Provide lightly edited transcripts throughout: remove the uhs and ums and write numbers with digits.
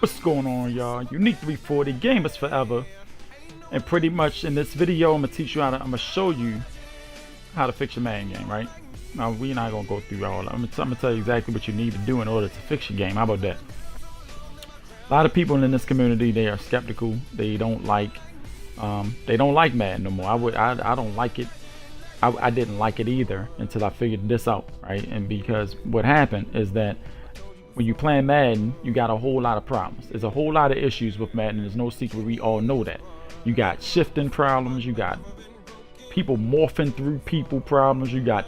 What's going on, y'all? Unique 340 Gamers Forever. And pretty much in this video, I'm gonna teach you how to. I'm gonna show you how to fix your Madden game, right? Now we're not gonna go through all. I'm gonna tell you exactly what you need to do in order to fix your game. How about that? A lot of people in this community, they are skeptical. They don't like Madden no more. I don't like it. I didn't like it either until I figured this out, right? And because what happened is that when you play Madden, you got a whole lot of problems. There's a whole lot of issues with Madden. There's no secret. We all know that. You got shifting problems. You got people morphing through people problems. You got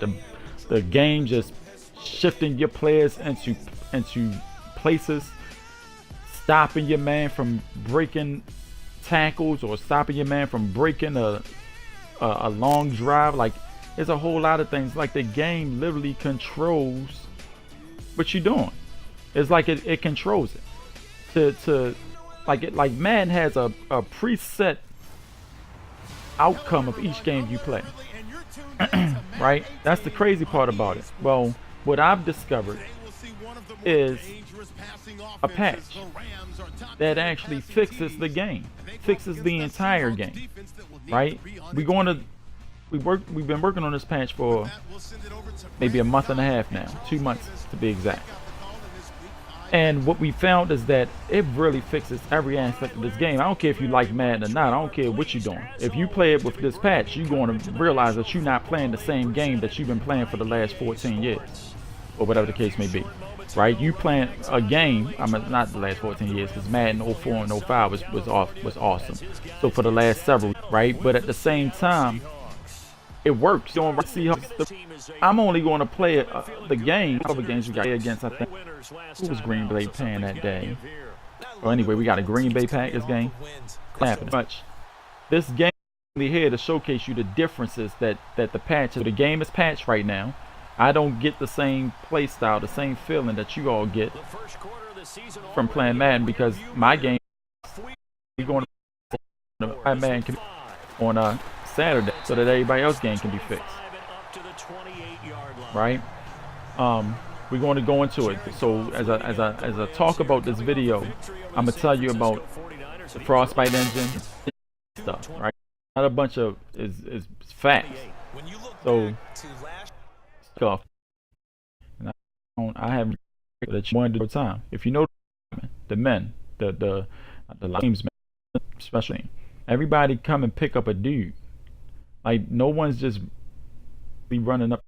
the game just shifting your players into places, stopping your man from breaking tackles or stopping your man from breaking a long drive. Like, there's a whole lot of things. Like, the game literally controls what you're doing. It's like it controls it. Like Madden has a preset outcome of each game you play. Right? That's the crazy part about it. Well, what I've discovered is a patch that actually fixes the game, fixes the entire game. Right? We've been working on this patch for maybe a month and a half now, 2 months to be exact. And what we found is that it really fixes every aspect of this game. I don't care if you like Madden or not. I don't care what you're doing. If you play it with this patch, you're going to realize that you're not playing the same game that you've been playing for the last 14 years. Or whatever the case may be. Right? You playing a game, I mean, not the last 14 years, because Madden 04 and 05 was awesome. So for the last several, right? But at the same time, it works. You don't see how I'm only going to play the game. Other games we got against, I think, who was Green Bay playing that day? Well, anyway, we got a Green Bay pack this game. Clapping much. This game is here to showcase you the differences that the patch. The game is patched right now. I don't get the same play style, the same feeling that you all get from playing Madden, because my game we're going to play Madden on Saturday so that everybody else's game can be fixed. Right? We're going to go into it. So as I talk about this video, I'm gonna tell you about the Frostbite engine stuff. Right? Not a bunch of is facts. So stuff. And I have that you wanted to time. If you know the men, the games men, especially, everybody come and pick up a dude. Like, no one's just be running up.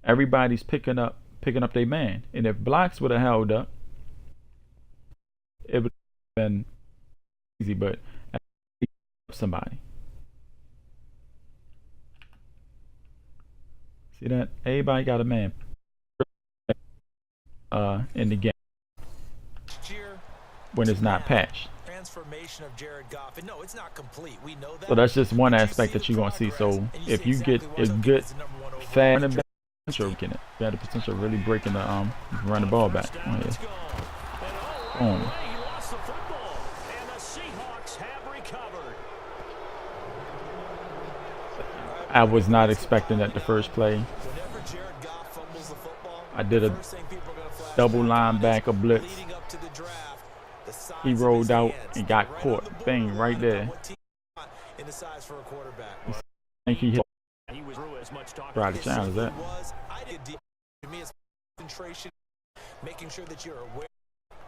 Everybody's picking up their man. And if blocks would have held up, it would have been easy. But somebody, see that? Everybody got a man in the game when it's not patched. So that's just one aspect that you're gonna see. So if you get a good fast running back, you got the potential of really breaking the run the ball back. Boom. I was not expecting that the first play. I did a double linebacker blitz. He rolled out and got caught. Bang, right there. I think he hit. Try to challenge that. Making sure that you're aware,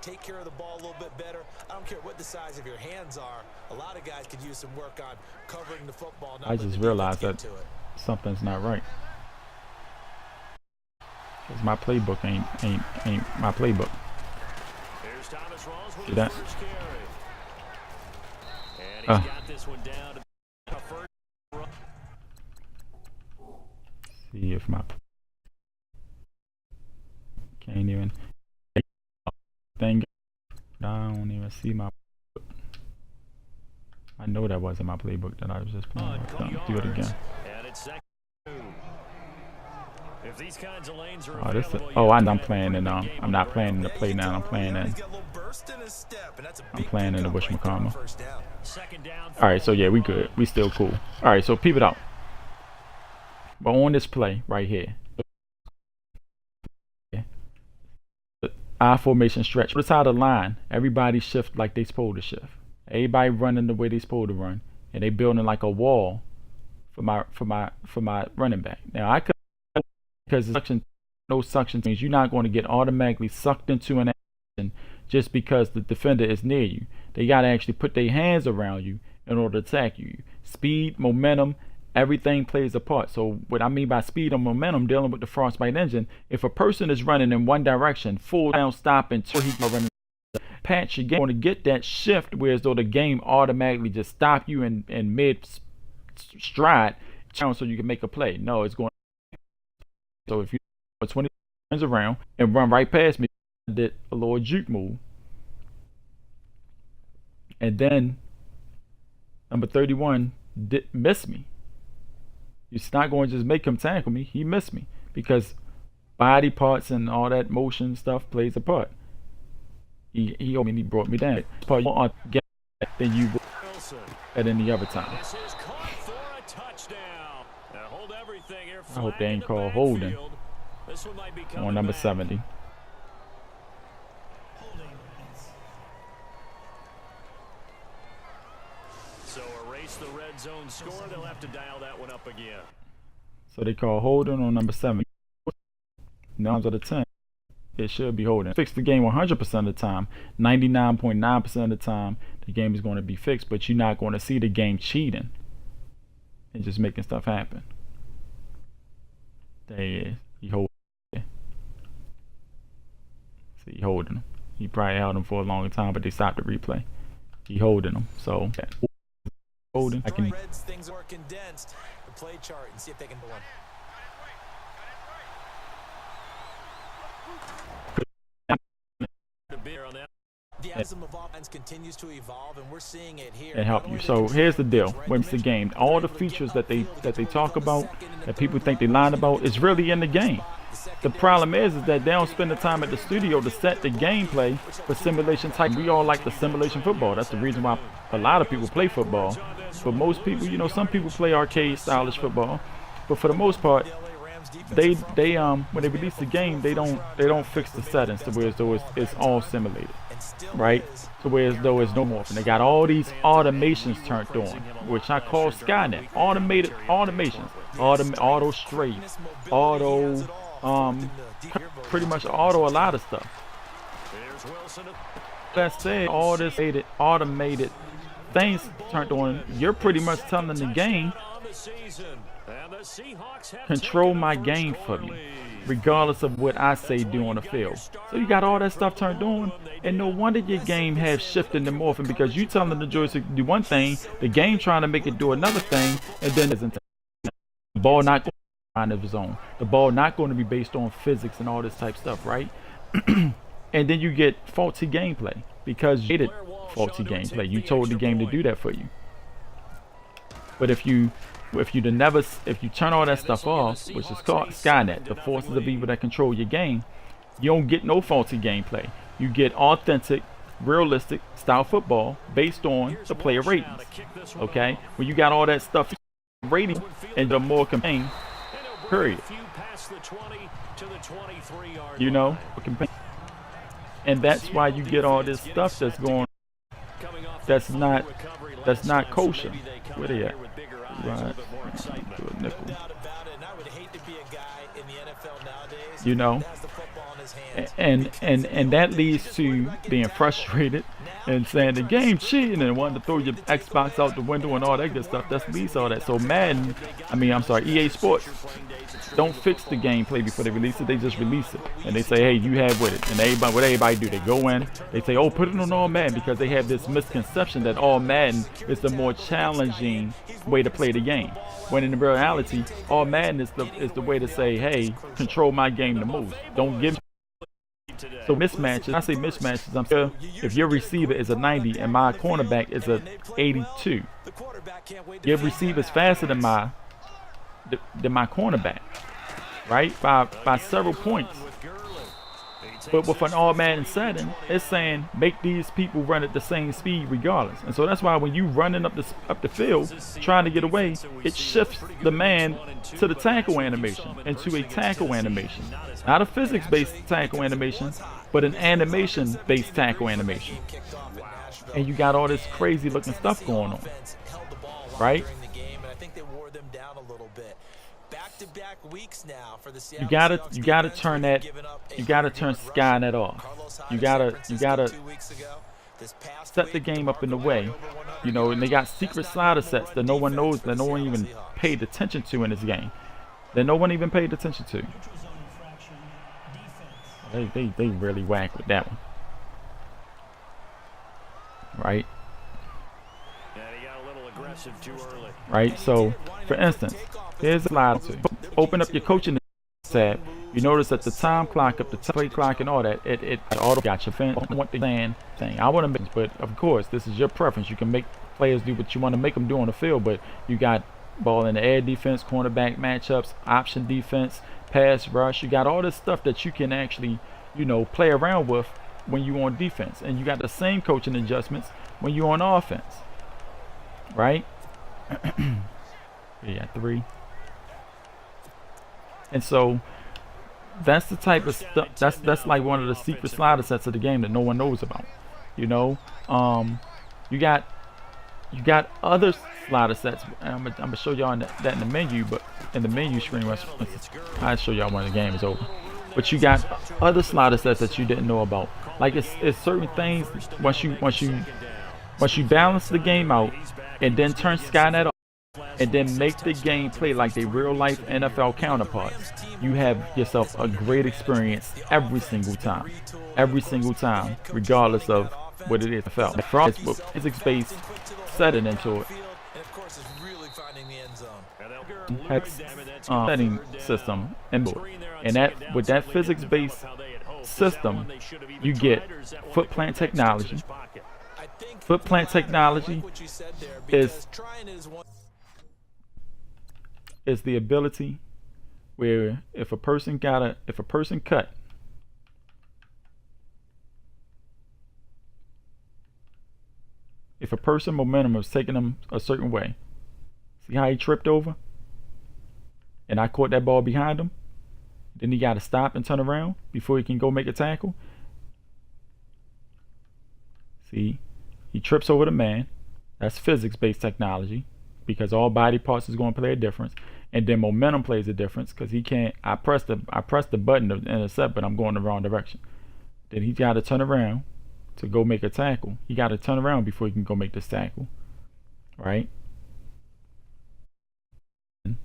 take care of the ball a little bit better. I don't care what the size of your hands are. A lot of guys could use some work on covering the football. I just realized that something's not right. Cause my playbook ain't my playbook. See that? See if my can't even thing. I don't even see my. I know that wasn't my playbook that I was just playing. Do it again. I'm playing in I'm not playing in the play now. I'm playing in the whatchamacallit. All right, so yeah, we good. We still cool. All right, so peep it out. But on this play right here, I formation stretch. Notice how the line, everybody shift like they supposed to shift. Everybody running the way they supposed to run, and they building like a wall for my running back. Now I could, because suction, no suction means you're not going to get automatically sucked into an action just because the defender is near you. They got to actually put their hands around you in order to attack you. Speed, momentum, everything plays a part. So what I mean by speed and momentum, dealing with the frostbite engine, if a person is running in one direction, full down, stop, and he's running patch, you're going to get that shift, whereas though the game automatically just stop you in mid stride, so you can make a play. No, it's going. So if you put 20 turns around and run right past me, I did a little juke move, and then number 31 did miss me. It's not going to just make him tackle me. He missed me because body parts and all that motion stuff plays a part. He brought me down. Part more get than you would at any other time. I hope they ain't called holding on number 70. So erase the red zone score. They'll have to dial that one up again. So they call holding on number 7. 9 out of 10. It should be holding. Fix the game 100% of the time. 99.9% of the time, the game is going to be fixed, but you're not going to see the game cheating and just making stuff happen. There he is. He holding. See, he holding him. He probably held him for a long time, but they stopped the replay. He holding him. So holding. I can. Reds, things are condensed. The play chart and see if they can win. The outcome of offense continues to evolve, and we're seeing it here. And help you. So here's the deal. When it's the game, all the features that they talk about, that people think they lied about, is really in the game. The problem is that they don't spend the time at the studio to set the gameplay for simulation type. We all like the simulation football. That's the reason why a lot of people play football. But most people, you know, some people play arcade stylish football. But for the most part, they when they release the game, they don't fix the settings to where as though it's all simulated, right? To where as though it's no more. And they got all these automations turned on, which I call Skynet. Automated automations, auto straight, auto, pretty much auto a lot of stuff. That said, all this automated things turned on, you're pretty much telling the game, control my game for me, regardless of what I say do on the field. So you got all that stuff turned on, and no wonder your game has shifted and morphing, because you telling the joystick to do one thing, the game trying to make it do another thing, and then isn't the ball not going to find of its own. The ball not going to be based on physics and all this type stuff, right? And then you get faulty gameplay because you did faulty gameplay. You told the game to do that for you. But if you turn all that stuff off, which is called Skynet, the forces of evil that control your game, you don't get no faulty gameplay. You get authentic, realistic style football based on the player ratings. Okay? When you got all that stuff rating and the more campaign, period. You know, and that's why you get all this stuff that's going, that's not kosher. Where they at? Right. You know, and that leads to being frustrated and saying the game cheating and wanting to throw your Xbox out the window and all that good stuff. That's leads all that. So Madden, EA Sports don't fix the gameplay before they release it. They just release it and they say, hey, you have with it. And what everybody do, they go in, they say, oh, put it on all Madden, because they have this misconception that all Madden is the more challenging way to play the game. When in reality, all Madden is the way to say, hey, control my game the most. Don't give. So mismatches, I say mismatches, I'm sure if your receiver is a 90 and my cornerback is a 82, your receiver is faster than my cornerback, right? By several points. But with an all Madden setting, it's saying make these people run at the same speed regardless. And so that's why when you running up the field trying to get away, it shifts the man to the tackle animation, into a tackle animation. Not a physics-based tackle animation, but an animation-based tackle animation. And you got all this crazy looking stuff going on, right? You gotta turn Skynet off. You gotta set the game up in a way, you know, and they got secret slider sets that no one knows, that no one even paid attention to in this game, that no one even paid attention to. They really whack with that one, right? Right. So, for instance, here's a slider to open up your coaching tab. You notice that the time clock, up the play clock, and all that, it auto got your fan. I want the thing. I want to make, but of course, this is your preference. You can make players do what you want to make them do on the field, but you got ball in the air defense, cornerback matchups, option defense, pass rush. You got all this stuff that you can actually, you know, play around with when you on defense, and you got the same coaching adjustments when you on offense, right? Yeah, 3. And so that's the type of stuff. That's like one of the secret slider sets of the game that no one knows about. You know, you got other slider sets. I'm gonna show y'all that in the menu, but in the menu screen, I'll show y'all when the game is over. But you got other slider sets that you didn't know about. Like it's certain things once you balance the game out and then turn Skynet off, and then make the game play like they real life NFL counterparts, you have yourself a great experience every single time, regardless of what it is. NFL it's with physics-based setting into it. Hex setting system and that with that physics-based system, you get foot plant technology. Foot plant technology is the ability where if a person cut if a person momentum is taking them a certain way, see how he tripped over and I caught that ball behind him, then he got to stop and turn around before he can go make a tackle. See, he trips over the man. That's physics-based technology, because all body parts is going to play a difference, and then momentum plays a difference because he can't. I press the button to intercept, but I'm going the wrong direction. Then he's got to turn around to go make a tackle. He got to turn around before he can go make this tackle, right? He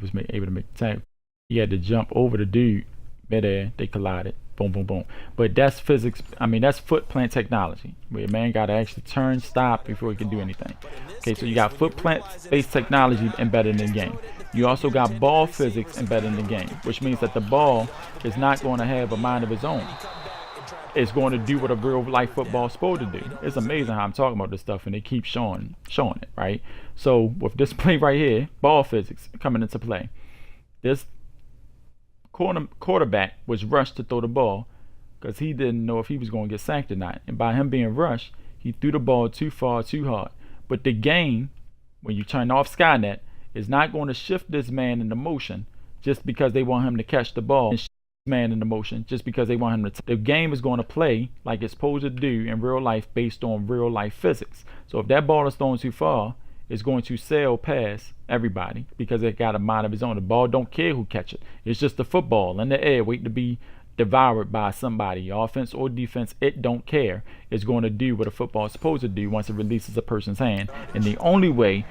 was able to make the tackle. He had to jump over the dude midair. They collided. Boom, boom, boom. But that's physics. I mean, that's foot plant technology, where a man got to actually turn, stop before he can do anything. Okay, so you got foot plant-based technology embedded in the game. You also got ball physics embedded in the game, which means that the ball is not going to have a mind of its own. It's going to do what a real life football is supposed to do. It's amazing how I'm talking about this stuff and they keep showing it, right? So with this play right here, ball physics coming into play. This quarterback was rushed to throw the ball because he didn't know if he was going to get sacked or not. And by him being rushed, he threw the ball too far, too hard. But the game, when you turn off Skynet, is not going to shift this man into motion just because they want him to catch the ball, and shift this man into motion just because they want him to. The game is going to play like it's supposed to do in real life based on real life physics. So if that ball is thrown too far, it's going to sail past everybody because it got a mind of its own. The ball don't care who catch it. It's just a football in the air waiting to be devoured by somebody, offense or defense. It don't care. It's going to do what a football is supposed to do once it releases a person's hand. And the only way you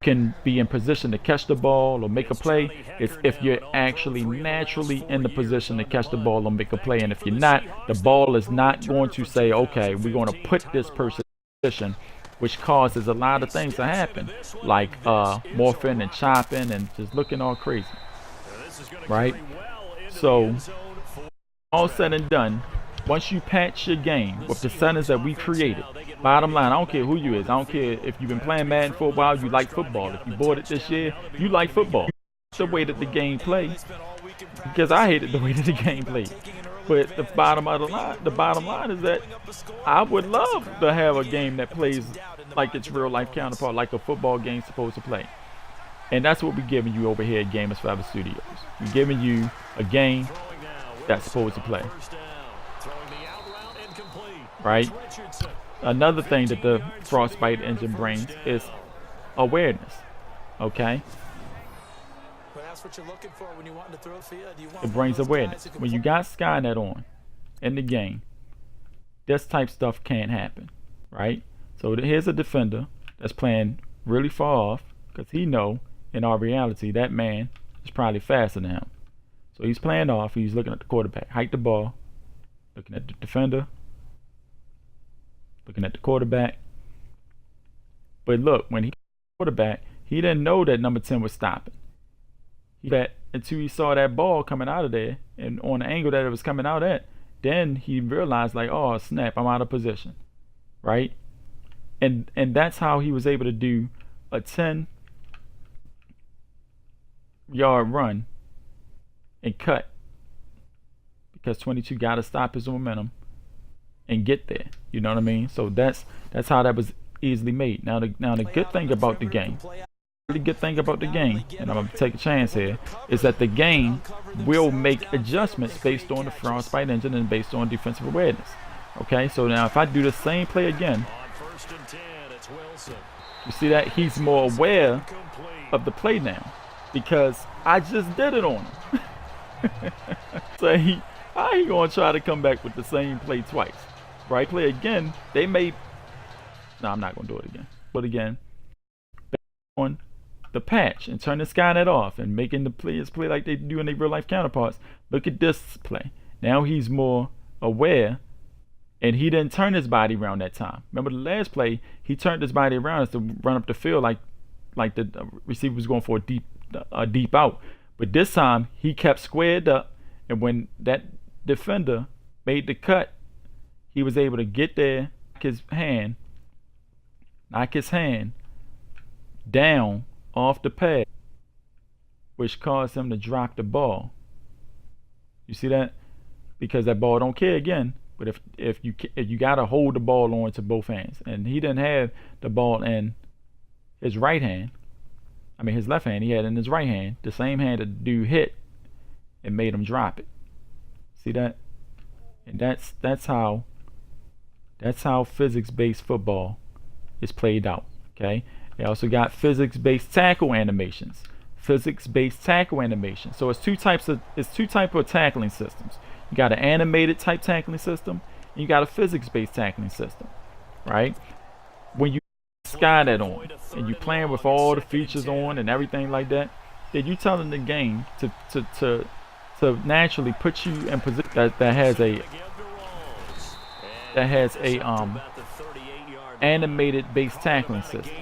can be in position to catch the ball or make a play is if you're actually naturally in the position to catch the ball or make a play. And if you're not, the ball is not going to say, okay, we're going to put this person in position, which causes a lot of things to happen, like morphing and chopping and just looking all crazy, right? So all said and done, once you patch your game with the settings that we created, bottom line, I don't care who you is. I don't care if you've been playing Madden for a while, you like football. If you bought it this year, you like football. The way that the game plays, because I hated the way that the game played. But the bottom line is that I would love to have a game that plays like its real life counterpart, like a football game's supposed to play. And that's what we're giving you over here at Gamers Forever Studios. We're giving you a game that's supposed to play. Right? Another thing that the Frostbite engine brings is awareness. Okay? What you're looking for when you want to throw field. It brings awareness. When you got Skynet on in the game, this type stuff can't happen, right? So here's a defender that's playing really far off because he know in our reality that man is probably faster than him. So he's playing off. He's looking at the quarterback. Hike the ball, looking at the defender, looking at the quarterback. But look, when he quarterback, he didn't know that number 10 was stopping. Until he saw that ball coming out of there and on the angle that it was coming out at, then he realized like, oh snap, I'm out of position, right? And that's how he was able to do a 10-yard run and cut, because 22 got to stop his momentum and get there. You know what I mean? So that's how that was easily made. Now the good thing about the game. Really good thing about the game, and I'm going to take a chance here, is that the game will make adjustments based on the Frostbite engine and based on defensive awareness. Okay, so now if I do the same play again, you see that he's more aware of the play now because I just did it on him. So how he going to try to come back with the same play twice? Right, play again, they may, no, I'm not going to do it again, but again, on the patch and turn the Skynet off and making the players play like they do in their real life counterparts. Look at this play. Now he's more aware, and he didn't turn his body around that time. Remember the last play, he turned his body around to run up the field like the receiver was going for a deep out. But this time he kept squared up, and when that defender made the cut, he was able to get there, knock his hand down off the pad, which caused him to drop the ball. You see that? Because that ball don't care again. But if you gotta hold the ball on to both hands, and he didn't have the ball in his right hand. I mean his left hand. He had in his right hand, the same hand that the dude hit and made him drop it. See that? And that's how physics-based football is played out. Okay. They also got physics-based tackle animations. So it's two types of tackling systems. You got an animated type tackling system, and you got a physics-based tackling system, right? When you Skynet on and you playing with all the features on and everything like that, then you telling the game to naturally put you in position that has a animated based tackling system.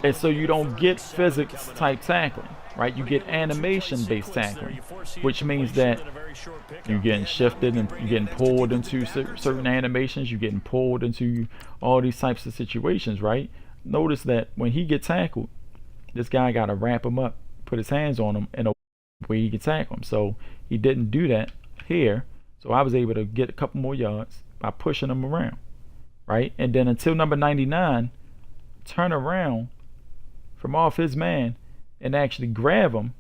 And so you don't get physics type tackling, right? You get animation based tackling, which means that you're getting shifted and you're getting pulled into certain animations. You're getting pulled into all these types of situations, right? Notice that when he gets tackled, this guy got to wrap him up, put his hands on him in a way he can tackle him. So he didn't do that here. So I was able to get a couple more yards by pushing him around, right? And then until number 99 turn around from off his man and actually grab him,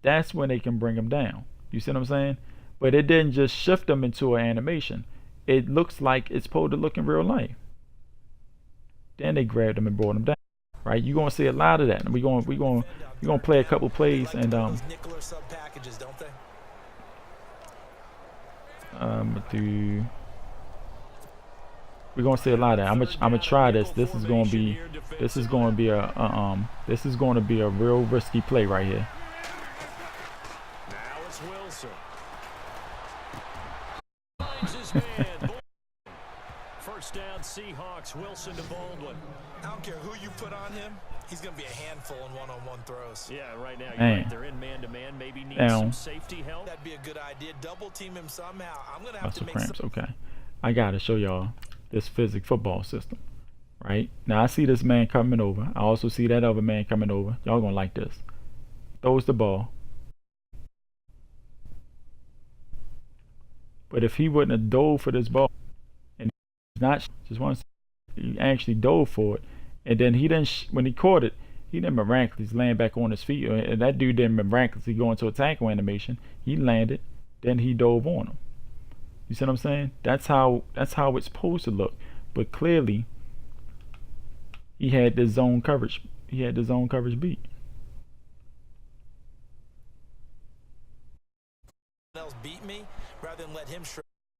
that's when they can bring him down. You see what I'm saying? But it didn't just shift him into an animation. It looks like it's supposed to look in real life. Then they grabbed him and brought him down. Right? You're gonna see a lot of that. And we're gonna play a couple plays and we're gonna see a lot of that. I'm gonna try this. This is gonna be a real risky play right here. Now it's Wilson. First down, Seahawks. Wilson to Baldwin. I don't care who you put on him. He's going to be a handful in one-on-one throws. Yeah, right now Man. right. They're in man-to-man. Maybe need Down. some safety help. That'd be a good idea. Double team him somehow. I'm going to have to Muscle make cramps. some. Okay, I gotta show y'all this physics football system. Right now, I see this man coming over. I also see that other man coming over. Y'all gonna like this. Throws the ball. But if he wouldn't have dove for this ball, and not just once, he actually dove for it, and then he didn't. When he caught it, he didn't miraculously land back on his feet. And that dude didn't miraculously go into a tackle animation. He landed, then he dove on him. You see what I'm saying? That's how it's supposed to look. But clearly, he had the zone coverage. He had the zone coverage beat. Beat me rather than let him.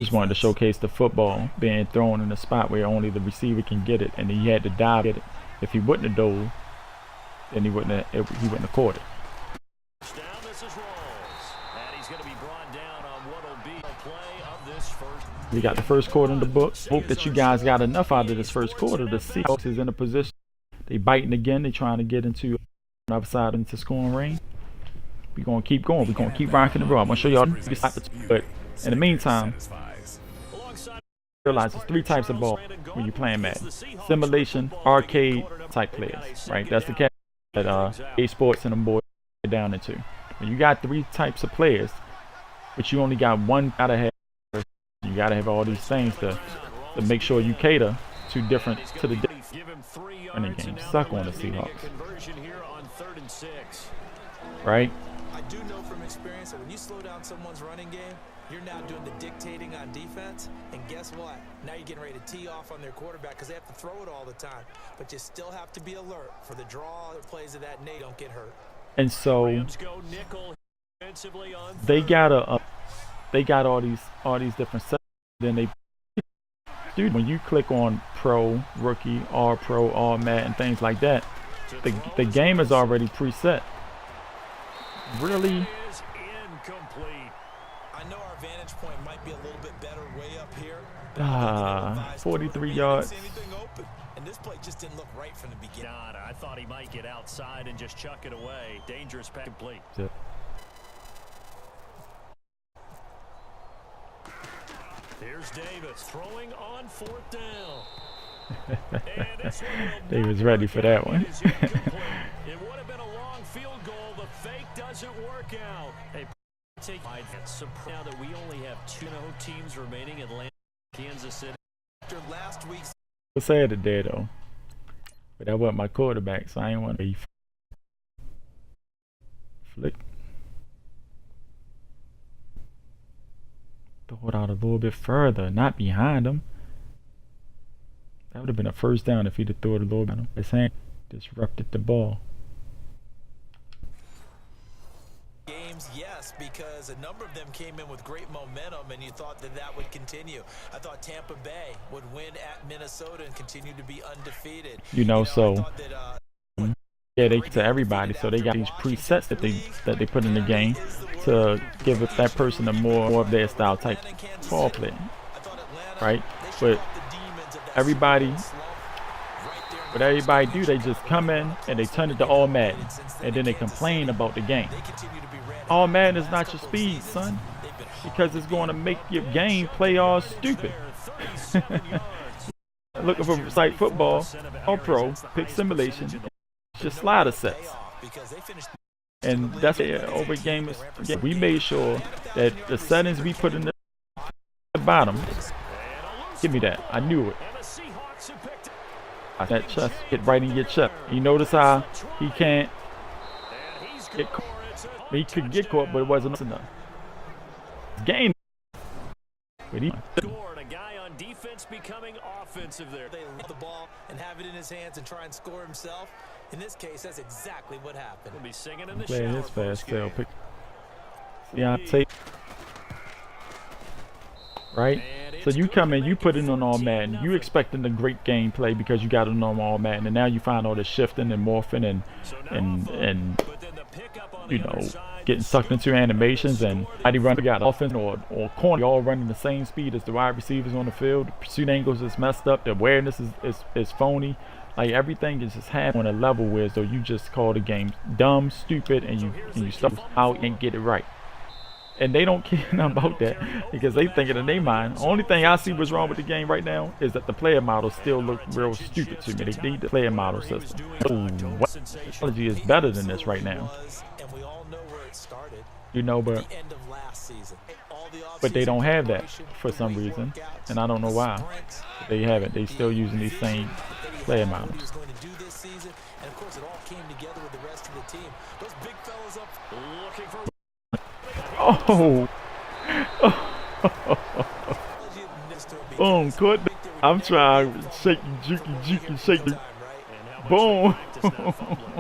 Just wanted to showcase the football being thrown in a spot where only the receiver can get it, and he had to dive get it. If he wouldn't have dove, then he wouldn't have caught it. We got the first quarter in the books. Hope that you guys got enough out of this first quarter. The Seahawks is in a position. They biting again. They trying to get into the other side into scoring range. We're going to keep going. We're going to keep rocking the road. I'm going to show y'all. But in the meantime, realize there's 3 types of ball when you're playing Madden. Simulation, arcade type players. Right? That's the cat that EA Sports and them boys get down into. When you got 3 types of players, but you only got one out of head. You gotta have all these things to make sure you cater to the running game. Suck on the Seahawks, right? I do know from experience that when you slow down someone's running game, you're now doing the dictating on defense. And guess what? Now you're getting ready to tee off on their quarterback because they have to throw it all the time. But you still have to be alert for the draw or plays of that Nate don't get hurt. And so they got all these different sets. Then dude, when you click on Pro, Rookie, All Pro, All Mat, and things like that, the game is already preset. Really? I know our vantage point might be a little bit better way up here. 43 yards. And this play just didn't look right from the beginning. I thought he might get outside and just chuck it away. Dangerous pass complete. Yeah. Here's Davis throwing on 4th down. They was ready for that one. It would have been a long field goal. The fake doesn't work out. Hey, take now that we only have 2 teams remaining. Atlanta, Kansas City. After last week's Sad today though, but that wasn't my quarterback, so I ain't want to flick. Throw it out a little bit further, not behind him. That would have been a first down if he'd have thrown it a little bit. His hand disrupted the ball. games, yes, because a number of them came in with great momentum, and you thought that would continue. I thought Tampa Bay would win at Minnesota and continue to be undefeated. Yeah, they to everybody, so they got these presets that they put in the game to give that person a more of their style type ball play, right? But everybody do, they just come in and they turn it to all Madden, and then they complain about the game. All Madden is not your speed, son, because it's going to make your game play all stupid. Looking for site football, all pro, pick simulation. Just slider sets, and that's over game. We made sure that the settings we put in the bottom. Give me that. I knew it. That chest hit right in your chest. You notice how he can't get caught. He could get caught, but it wasn't enough. Game. But he. Defense becoming offensive there. They let the ball and have it in his hands and try and score himself. In this case, that's exactly what happened. We'll be singing in the Playing shower his fast tail pick. yeah, tape. Right? So you come in, you put it on all Madden. You expecting a great gameplay because you got it on all Madden, and now you find all this shifting and morphing and you know, getting sucked into animations, and body run got offense or corner all running the same speed as the wide receivers on the field. The pursuit angles is messed up. The awareness is phony. Like everything is just happening on a level where so you just call the game dumb, stupid, and you stuff out and get it right. And they don't care nothing about that because they think it in their mind. Only thing I see what's wrong with the game right now is that the player models still look real stupid to me. They need the player model system. What technology is better than this right now? And we all know where it started. You know, but the end of last season. All But they don't have that for some reason, and I don't know why. But they haven't. They still using these same player models. And of course, it all came together with the rest of the team. Those big fellas up looking for. Oh. Boom, caught. I'm trying shaky, jukey, shaky. Boom.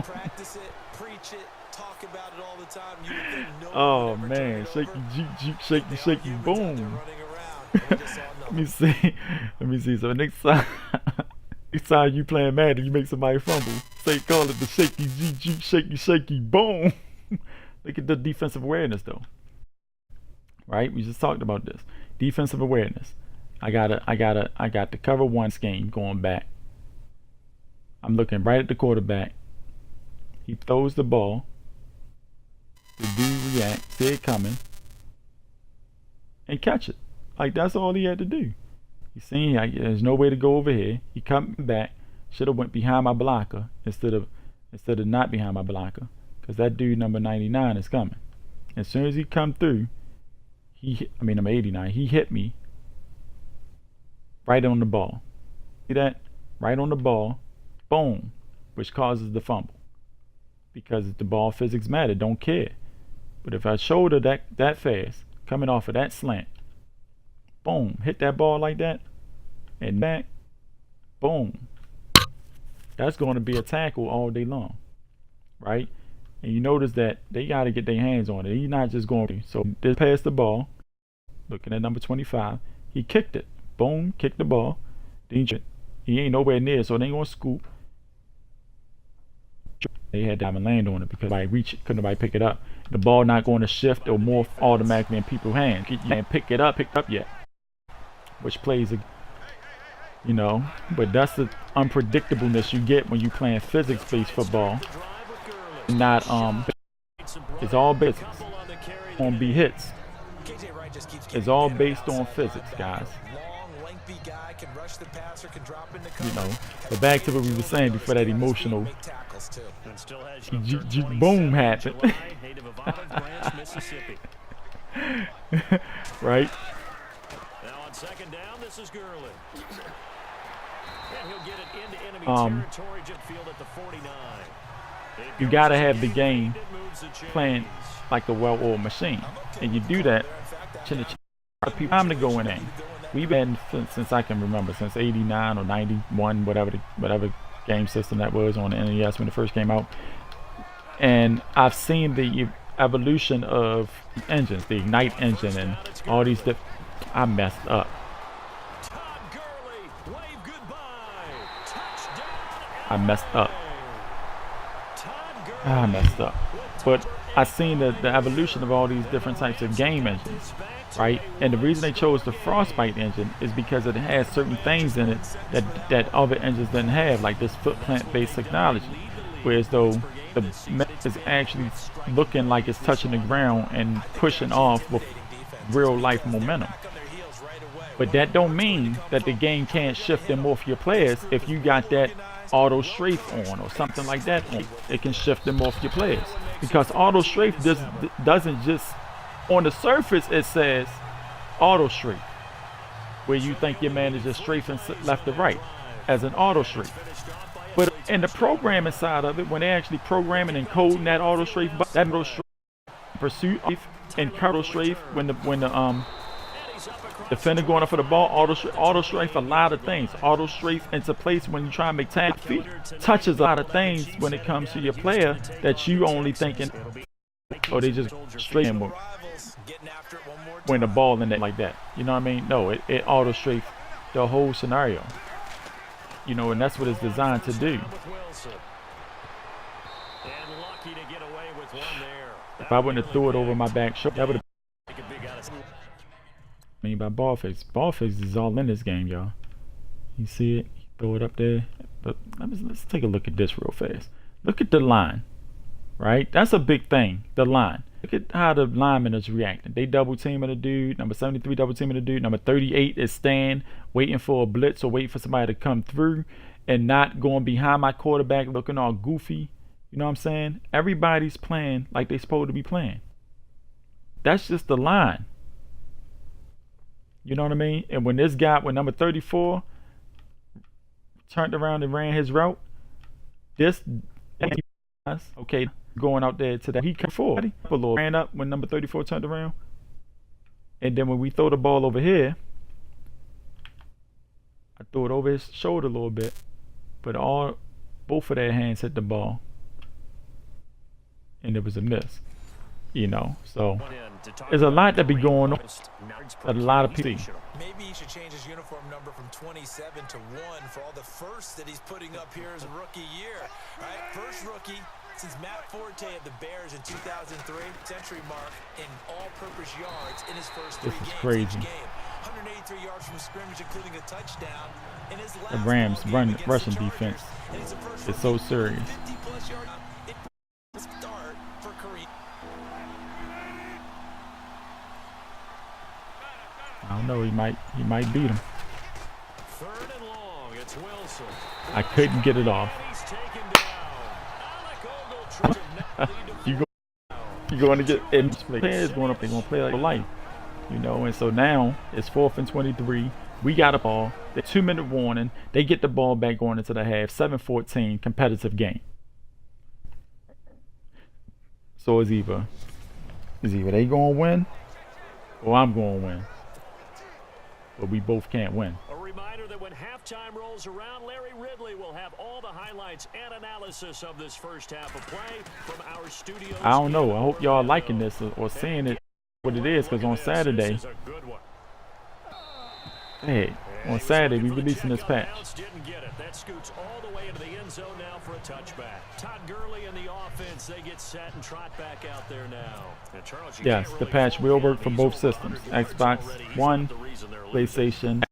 Practice it, preach it, talk about it all the time. Oh man, shaky, shaky, boom. Let me see. So next time you playing Madden, you make somebody fumble. Call it the shaky, shaky, boom. Look at the defensive awareness though. Right? We just talked about this. Defensive awareness. I got the cover one scheme going back. I'm looking right at the quarterback. He throws the ball. The dude reacts, see it coming, and catch it. Like that's all he had to do. He seen there's no way to go over here. He come back. Should have went behind my blocker instead of not behind my blocker, because that dude number 99 is coming. As soon as he come through, I'm 89. He hit me right on the ball. See that? Right on the ball. Boom. Which causes the fumble. Because the ball physics matter. Don't care. But if I shoulder that fast, coming off of that slant, boom, hit that ball like that, and back, boom. That's going to be a tackle all day long. Right? And you notice that they got to get their hands on it. He's not just going to. So they passed the ball. Looking at number 25. He kicked it. Boom, kicked the ball. He ain't nowhere near, so they ain't going to scoop. They had to land on it because couldn't nobody pick it up. The ball not going to shift or morph automatically in people's hands. You can't picked up yet. Which plays but that's the unpredictableness you get when you playing physics-based football. Not it's all business. On be hits. It's all based on physics, guys. But back to what we were saying before that emotional boom happened. Right? Now on second down, this is Gurley. And he'll get it into enemy territory, field at the 49. You gotta have the game playing like a well-oiled machine, and you do that. Time to go in. We've been since I can remember, since '89 or '91, whatever game system that was on the NES when it first came out, and I've seen the evolution of engines, the Ignite engine, and all these different. I messed up. I messed up. But I've seen the evolution of all these different types of game engines, right? And the reason they chose the Frostbite engine is because it has certain things in it that other engines didn't have, like this footprint-based technology. Whereas though the mech is actually looking like it's touching the ground and pushing off with real-life momentum. But that don't mean that the game can't shift and morph your players if you got that auto strafe on or something like that on. It can shift and morph your players. Because auto strafe doesn't just, on the surface it says auto strafe, where you think your man is just strafing left to right as an auto strafe. But in the programming side of it, when they actually programming and coding that auto strafe, that auto strafe, pursuit and auto strafe, when the defender going up for the ball, auto strafe a lot of things. Auto strafe into place when you try and make tag feet. Touches a lot of things when it comes to your player that you only thinking, or they just straight in when the ball in it like that. You know what I mean? No, it auto strafe the whole scenario. And that's what it's designed to do. If I wouldn't have threw it over my back shoulder, that would have. By ball fakes. Ball fakes is all in this game, y'all. You see it? Throw it up there. But let's take a look at this real fast. Look at the line, right? That's a big thing. The line. Look at how the lineman is reacting. They double teaming the dude. Number 73 double teaming the dude. Number 38 is staying, waiting for a blitz or waiting for somebody to come through, and not going behind my quarterback looking all goofy. You know what I'm saying? Everybody's playing like they're supposed to be playing. That's just the line. You know what I mean? And when this guy, when number 34 turned around and ran his route, this, okay, going out there today, he came forward, ran up when number 34 turned around. And then when we throw the ball over here, I threw it over his shoulder a little bit, but both of their hands hit the ball, and it was a miss. You know, so there's a lot that be going on. A lot of people. Maybe he should change his uniform number from 27 to 1 for all the firsts that he's putting up here as a rookie year. Right, first rookie since Matt Forte of the Bears in 2003, century mark in all-purpose yards in his first 3 games. This is crazy. 183 yards from scrimmage, including a touchdown. In his last The Rams rushing the defense is so serious. 50-plus yard start for Kareem. I don't know. He might beat him. 3rd and long. It's Wilson. I couldn't get it off. He's taken down. Alec You're going to get and players going up. They're going to play like life, you know. And so now it's 4th and 23. We got a ball. The 2-minute warning. They get the ball back going into the half. 7-14 competitive game. So it's either they going to win or I'm going to win. But we both can't win. A reminder that when halftime rolls around, Larry Ridley will have all the highlights and analysis of this first half of play from our studios. I don't know. I hope y'all liking this or seeing it what it is, because on Saturday, hey, on Saturday we releasing this patch. Didn't get it. That scoots all the way into the end zone now for a touchback. Todd Gurley and the offense, they get set and trot back out there now. And Charles, yes, the patch will work for both systems. Xbox One, PlayStation,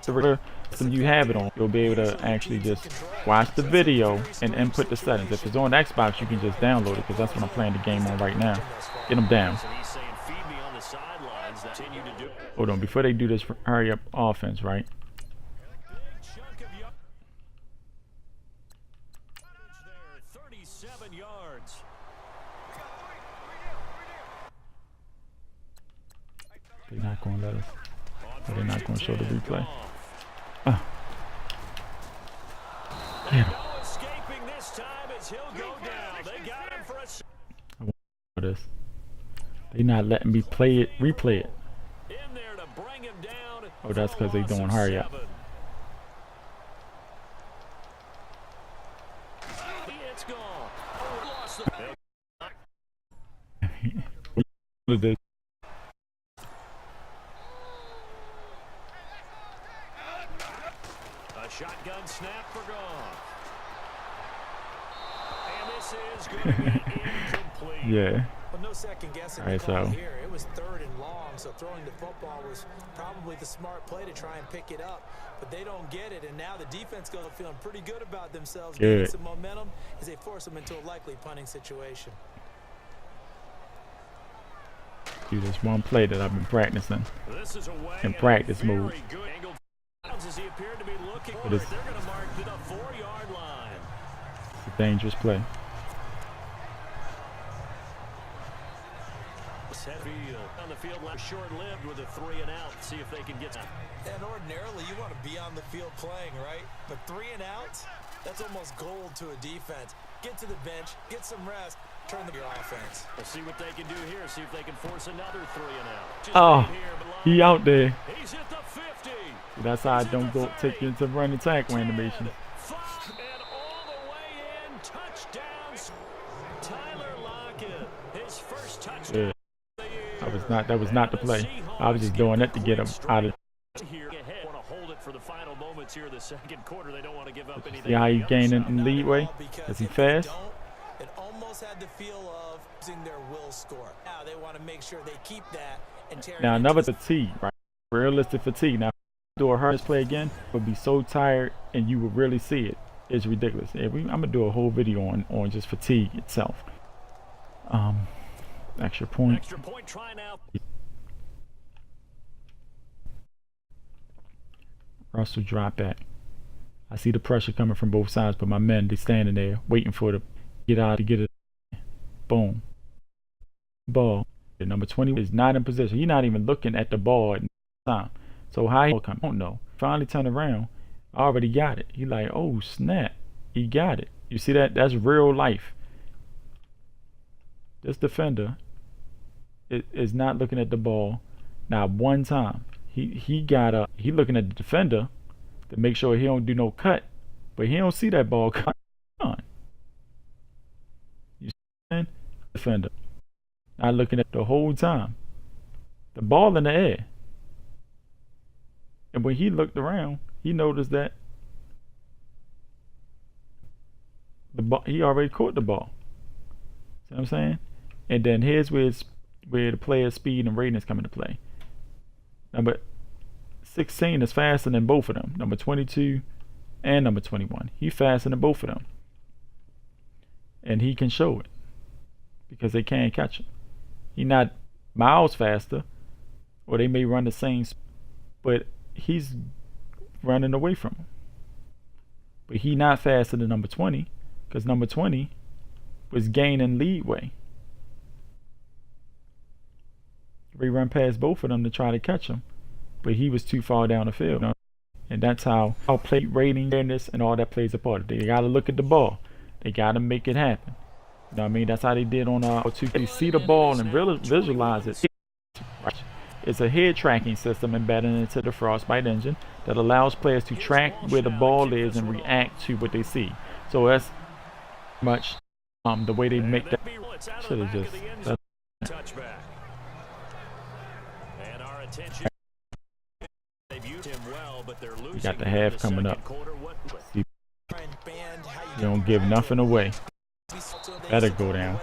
so you have it on. You'll be able to actually just watch the video and input the settings. If it's on Xbox, you can just download it, because that's what I'm playing the game on right now. Get them down. Hold on, before they do this hurry up offense, right? They're not going to let us. They're not going to show the replay. Get him. I want this. They're not letting me replay it. Oh, that's because they're doing hurry up. A shotgun snap for Goff. And this is going to be incomplete. Yeah. But no second guessing the call here. It was 3rd and long, so throwing the football was probably the smart play to try and pick it up. But they don't get it, and now the defense goes feeling pretty good about themselves, getting some momentum as they force them into a likely punting situation. Dude, there's one play that I've been practicing in practice mode. But it's a dangerous play. On the field, short-lived with a 3 and out. See if they can get. And ordinarily, you want to be on the field playing, right? But 3 and outs, that's almost gold to a defense. Get to the bench, get some rest, turn to your offense. We'll see what they can do here. See if they can force another 3 and out. Oh, he out there. He's at the 50. That's how I don't go take you into run and tackle animation. And all the way in, touchdowns. Tyler Lockett, his first touchdown. Yeah. That was not the play. I was just doing that to get him out of. See how he gaining in leadway? Is he fast? It almost had the feel of using their will score. Now they want to make sure they keep that and tear. Now another fatigue, right? Realistic fatigue. Now do a hardest play again, would be so tired and you would really see it. It's ridiculous. I'm gonna do a whole video on just fatigue itself. Extra point. Try now. Russell drop back. I see the pressure coming from both sides, but my men, they standing there waiting for the get out to get it. Boom. Ball. The number 20 is not in position. He's not even looking at the ball. time. So how he come? I don't know. Finally turned around, I already got it. He like, oh snap, he got it. You see that? That's real life. This defender is not looking at the ball, not one time. He looking at the defender to make sure he don't do no cut, but he don't see that ball cut on. You see, defender not looking at the whole time. The ball in the air. And when he looked around, he noticed that the ball, he already caught the ball. See what I'm saying? And then here's where the player's speed and rating is coming to play. Number 16 is faster than both of them. Number 22 and number 21. He's faster than both of them. And he can show it because they can't catch him. He's not miles faster, or they may run the same, but he's running away from him. But he not faster than number 20, because number 20 was gaining leadway. We run past both of them to try to catch him, but he was too far down the field. And that's how plate rating, fairness, and all that plays a part. They got to look at the ball. They got to make it happen. You know what I mean? That's how they did on 2K. They see the ball and really visualize it. It's a head tracking system embedded into the Frostbite engine that allows players to track where the ball is and react to what they see. So that's much the way they make that. Should have just. Touchback. And our attention. They've used him well, but they're losing. You got the half coming up. You don't give nothing away. Better go down.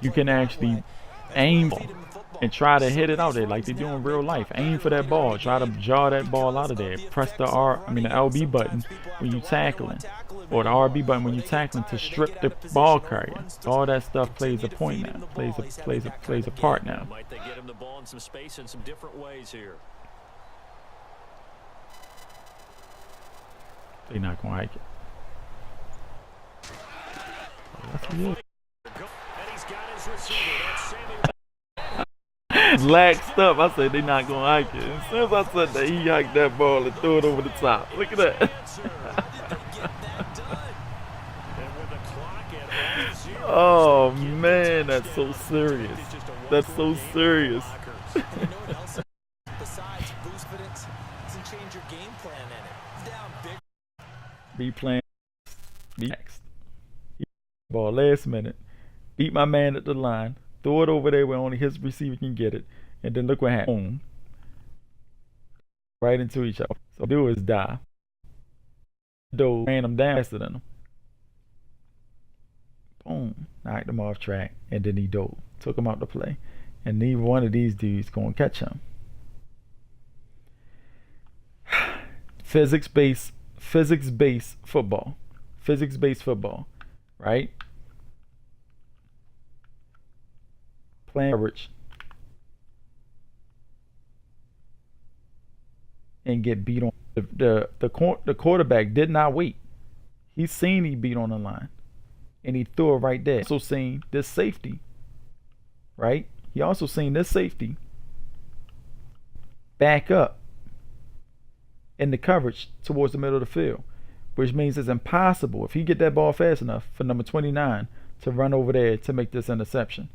You can actually aim and try to hit it out there like they do in real life. Aim for that ball. Try to jar that ball out of there. Press the LB button when you tackling, or the RB button when you tackling to strip the ball carrier. All that stuff plays a point now. Plays a part now. Might they get him the ball in some space in some different ways here? They're not gonna like it. That's good. Laxed up. I said they're not gonna hike it. As soon as I said that, he hiked that ball and threw it over the top. Look at that. Oh man, that's so serious. That's so serious. Be playing. Be next. Ball last minute. Beat my man at the line. Throw it over there where only his receiver can get it. And then look what happened. Boom. Right into each other. So do is die. Dove ran him down faster than him. Boom. Knocked him off track. And then he dove. Took him out to play. And neither one of these dudes going to catch him. Physics-based football. Physics-based football. Right? Playing coverage and get beat on. The quarterback did not wait. He seen he beat on the line, and he threw it right there. Also seen this safety, right? He also seen this safety back up in the coverage towards the middle of the field, which means it's impossible if he get that ball fast enough for number 29 to run over there to make this interception.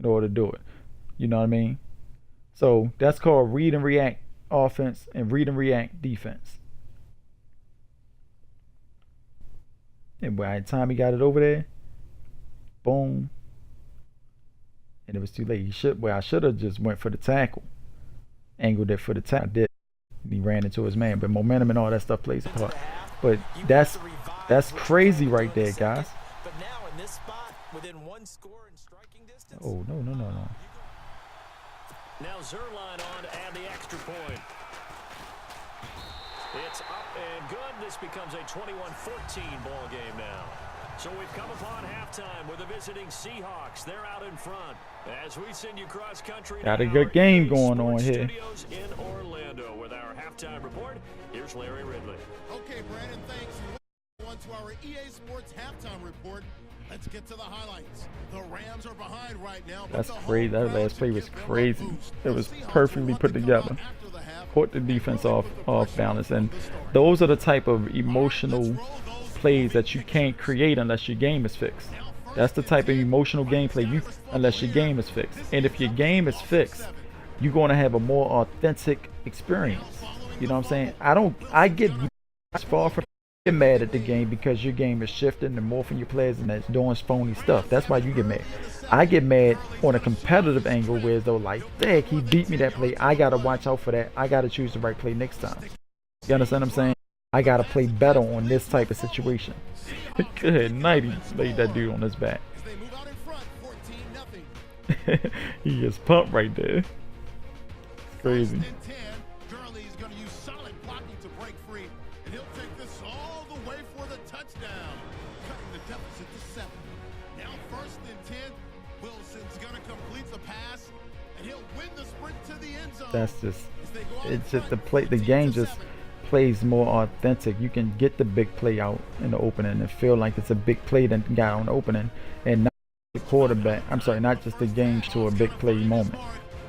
In order to do it. You know what I mean? So that's called read and react offense and read and react defense. And by the time he got it over there, boom. And it was too late. I should have just went for the tackle. Angled it for the tackle. Did. And he ran into his man. But momentum and all that stuff plays a part. But that's crazy right there, guys. But now in this spot, within one score and striking distance. Oh, no. Now Zerline on to add the extra point. It's up and good. This becomes a 21-14 ball game now. So we've come upon halftime with the visiting Seahawks. They're out in front. As we send you cross country. Got a good game going on here. Studios in Orlando with our halftime report. Here's Larry Ridley. Okay, Brandon, thanks. on to our EA Sports halftime report. Let's get to the highlights. The Rams are behind right now. That's crazy. That last play was crazy. It was perfectly put together. Caught the defense off balance, and those are the type of emotional plays that you can't create unless your game is fixed. That's the type of emotional gameplay unless your game is fixed. And if your game is fixed, you're going to have a more authentic experience. You know what I'm saying? I get far from get mad at the game because your game is shifting and morphing your players and that's doing phony stuff. That's why you get mad. I get mad on a competitive angle where though like, dang, he beat me that play. I gotta watch out for that. I gotta choose the right play next time. You understand what I'm saying? I gotta play better on this type of situation. Good night, he laid that dude on his back. He is pumped right there. Crazy. That's just, it's just the game just plays more authentic. You can get the big play out in the opening and feel like it's a big play that got on the opening, and not the quarterback, I'm sorry, not just the game to a big play moment.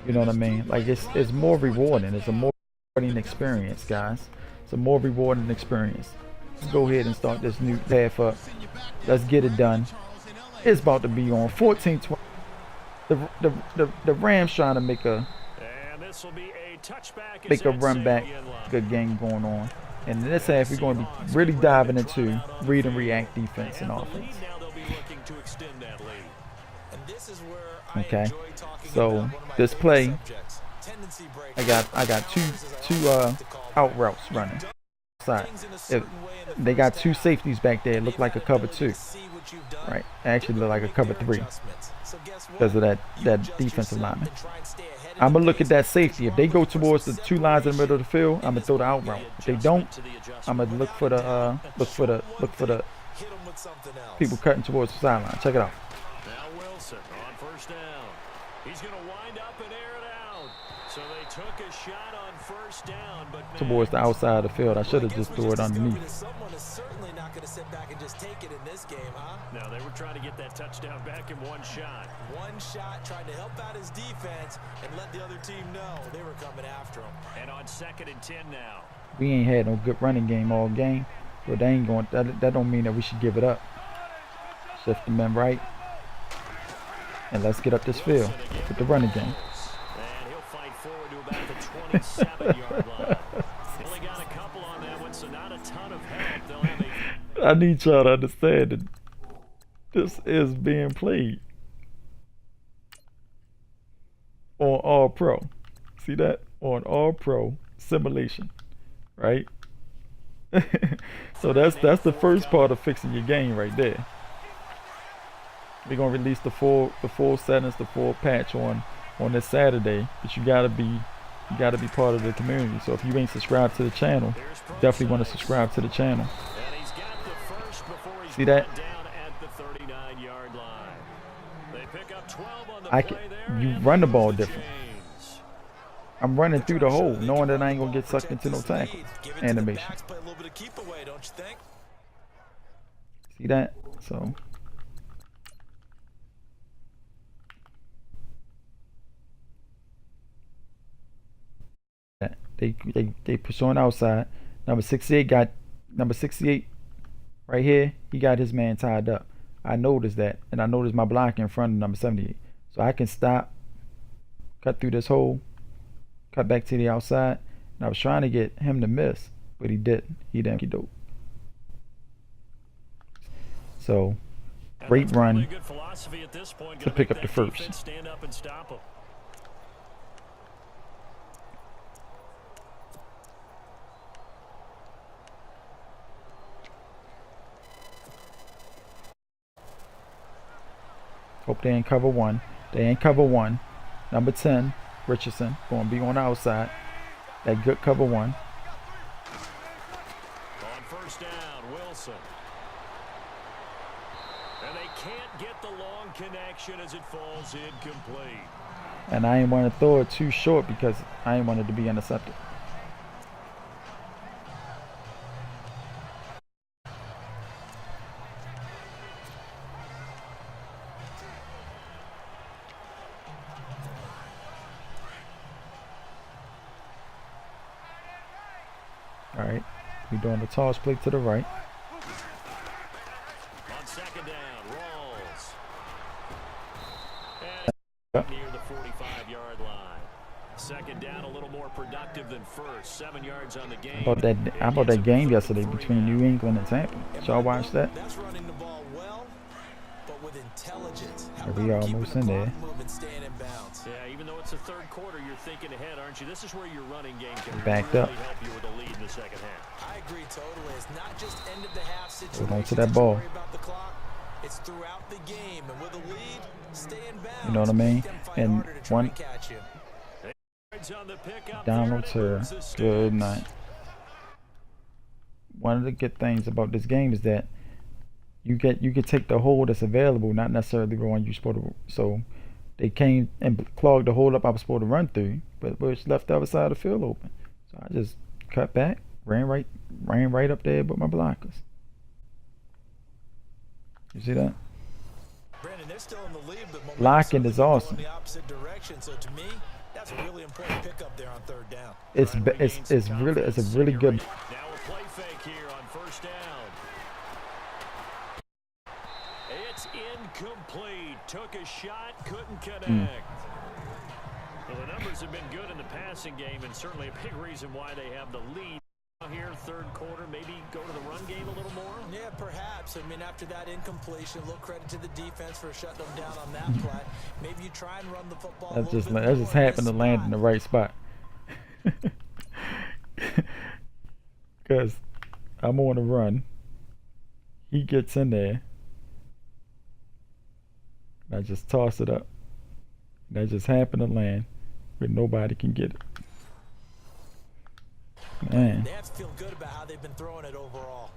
You know what I mean? Like it's more rewarding. It's a more rewarding experience, guys. It's a more rewarding experience. Let's go ahead and start this new half up. Let's get it done. It's about to be on 14-20. The Rams trying to make a run back. Good game going on. And in this half, we're going to be really diving into read and react defense and offense. Okay, so this play, I got two out routes running. Side. They got two safeties back there. It looked like a cover 2. Right, actually look like a cover 3 because of that defensive lineman. I'm gonna look at that safety. If they go towards the 2 lines in the middle of the field, I'm gonna throw the out route. If they don't, I'm gonna look for the people cutting towards the sideline. Check it out. Now Wilson on first down. He's gonna wind up and air it out. So they took a shot on first down, but towards the outside of the field. I should have just threw it underneath. Someone is certainly not going to sit back and just take it in this game, huh? No, they were trying to get that touchdown back in one shot. One shot, trying to help out his defense and let the other team know they were coming after him. And on 2nd and 10 now. We ain't had no good running game all game, but they ain't going. That don't mean that we should give it up. Shift the men right, and let's get up this field with the running game. And he'll fight forward to about the 27-yard line. Only got a couple on that one, so not a ton of help. They'll have I need y'all to understand that this is being played on All Pro. See that? On All Pro simulation, right? So that's the first part of fixing your game right there. We're gonna release the full settings, the full patch on this Saturday, but you gotta be part of the community. So if you ain't subscribed to the channel, definitely want to subscribe to the channel. See that? You run the ball different. I'm running through the hole, knowing that I ain't gonna get sucked into no tackle animation. See that? So. They pursuing outside. Number 68 right here. He got his man tied up. I noticed that, and I noticed my block in front of number 78. So I can stop, cut through this hole, cut back to the outside. And I was trying to get him to miss, but he didn't. He didn't. He dope. So great run to pick up the first. Hope they ain't cover 1. They ain't cover 1. Number 10, Richardson, going to be on the outside. That good cover 1. On first down, Wilson. And they can't get the long connection as it falls incomplete. And I ain't want to throw it too short because I ain't wanted to be intercepted. We're doing the toss play to the right. On second down, rolls. Yep. And near the 45-yard line. Second down, a little more productive than first. 7 yards on the game. How about that game yesterday between New England and Tampa? Did y'all watch that? That's running the ball well, but with intelligence. How Yeah, we about almost keeping in the there. clock moving, staying in bounds? Yeah, even though it's the third quarter, you're thinking ahead, aren't you? This is where your running game can Backed really up. help you with a lead in the second half. I agree totally. It's not just end of the half situation. Hold on to that ball. Worry about the clock. It's throughout the game, and with a lead, stay in bounds. You know what I mean? Make them fight And harder to try one and catch you. On the pickup, Donald there it to moves the good sticks. night. One of the good things about this game is that you could take the hole that's available, not necessarily the one you're supposed to. So they came and clogged the hole up I was supposed to run through, but which left the other side of the field open. So I just cut back, ran right up there with my blockers. You see that? Brandon, they're still in the lead, but momentum Blocking seems is to be going awesome. the opposite direction. So to me, that's a really important pickup there on third down. It's Trying to regain some it's a really confidence. good. Now a play fake here on first down. It's incomplete. Took a shot, couldn't connect. Well, the numbers have been good in the passing game, and certainly a big reason why they have the lead here, third quarter. Maybe go to the run game a little more. Yeah, perhaps. I mean, after that incompletion, a little credit to the defense for shutting them down on that play. Maybe you try and run the football. That just happened to land in the right spot. Because I'm on the run. He gets in there. And I just toss it up. That just happened to land where nobody can get it. Man. They have to feel good about how they've been throwing it overall.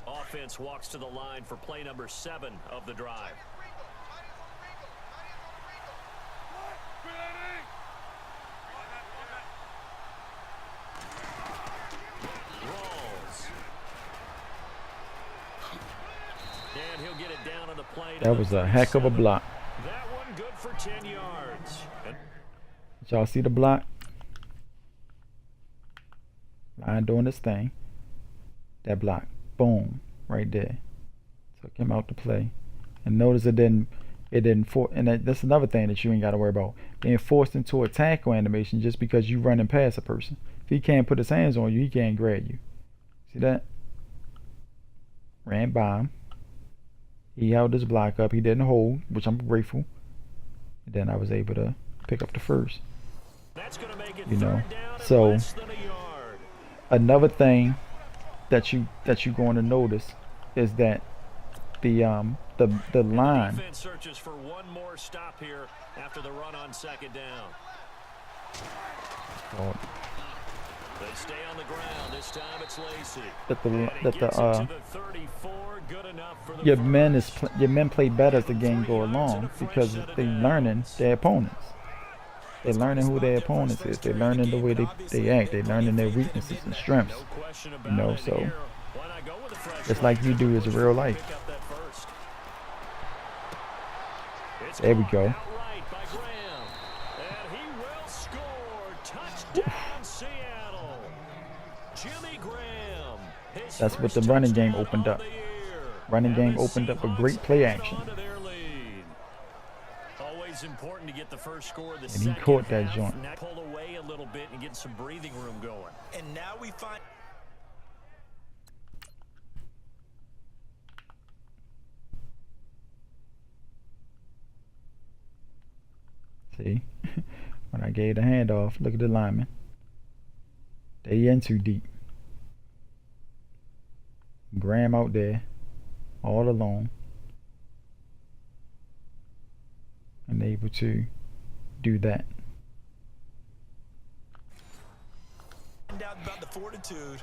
Offense walks to the line for play number 7 of the drive. Rolls. And he'll get it down on the play. That was a heck of a block. That one good for 10 yards. Did y'all see the block? Line doing this thing. That block. Boom. Right there. Took him out to play. And notice it didn't force, and that's another thing that you ain't got to worry about. Being forced into a tackle animation just because you running past a person. If he can't put his hands on you, he can't grab you. See that? Ran by him. He held his block up. He didn't hold, which I'm grateful. And then I was able to pick up the first. That's gonna make it You know. third down and So less than a yard. another thing that you're going to notice is that the line. Defense searches for one more stop here after the run on second down. Oh, They stay on the ground. This time it's Lacey. that And he the gets it to the 34. Good enough for the your first. men play better as the game go along because they learning their opponents. They're learning who their opponents is. They're learning the way they act. They're learning their weaknesses and strengths. No question about You know, it so here. Why not go with a fresh just like you do as a real life. pick up that first? It's There we caught go. outright by Graham. And he will score. Touchdown, Seattle. Jimmy Graham. His That's what the first running game touchdown opened of up. the year. Running And game the opened up a Seahawks great play hold action. on to their lead. Always important to get the first score. The And he second caught that half, joint. now pull away a little bit and get some breathing room going. And now we find See, when I gave the handoff, look at the lineman. They in too deep. Graham out there, all alone, and able to do that. out about the fortitude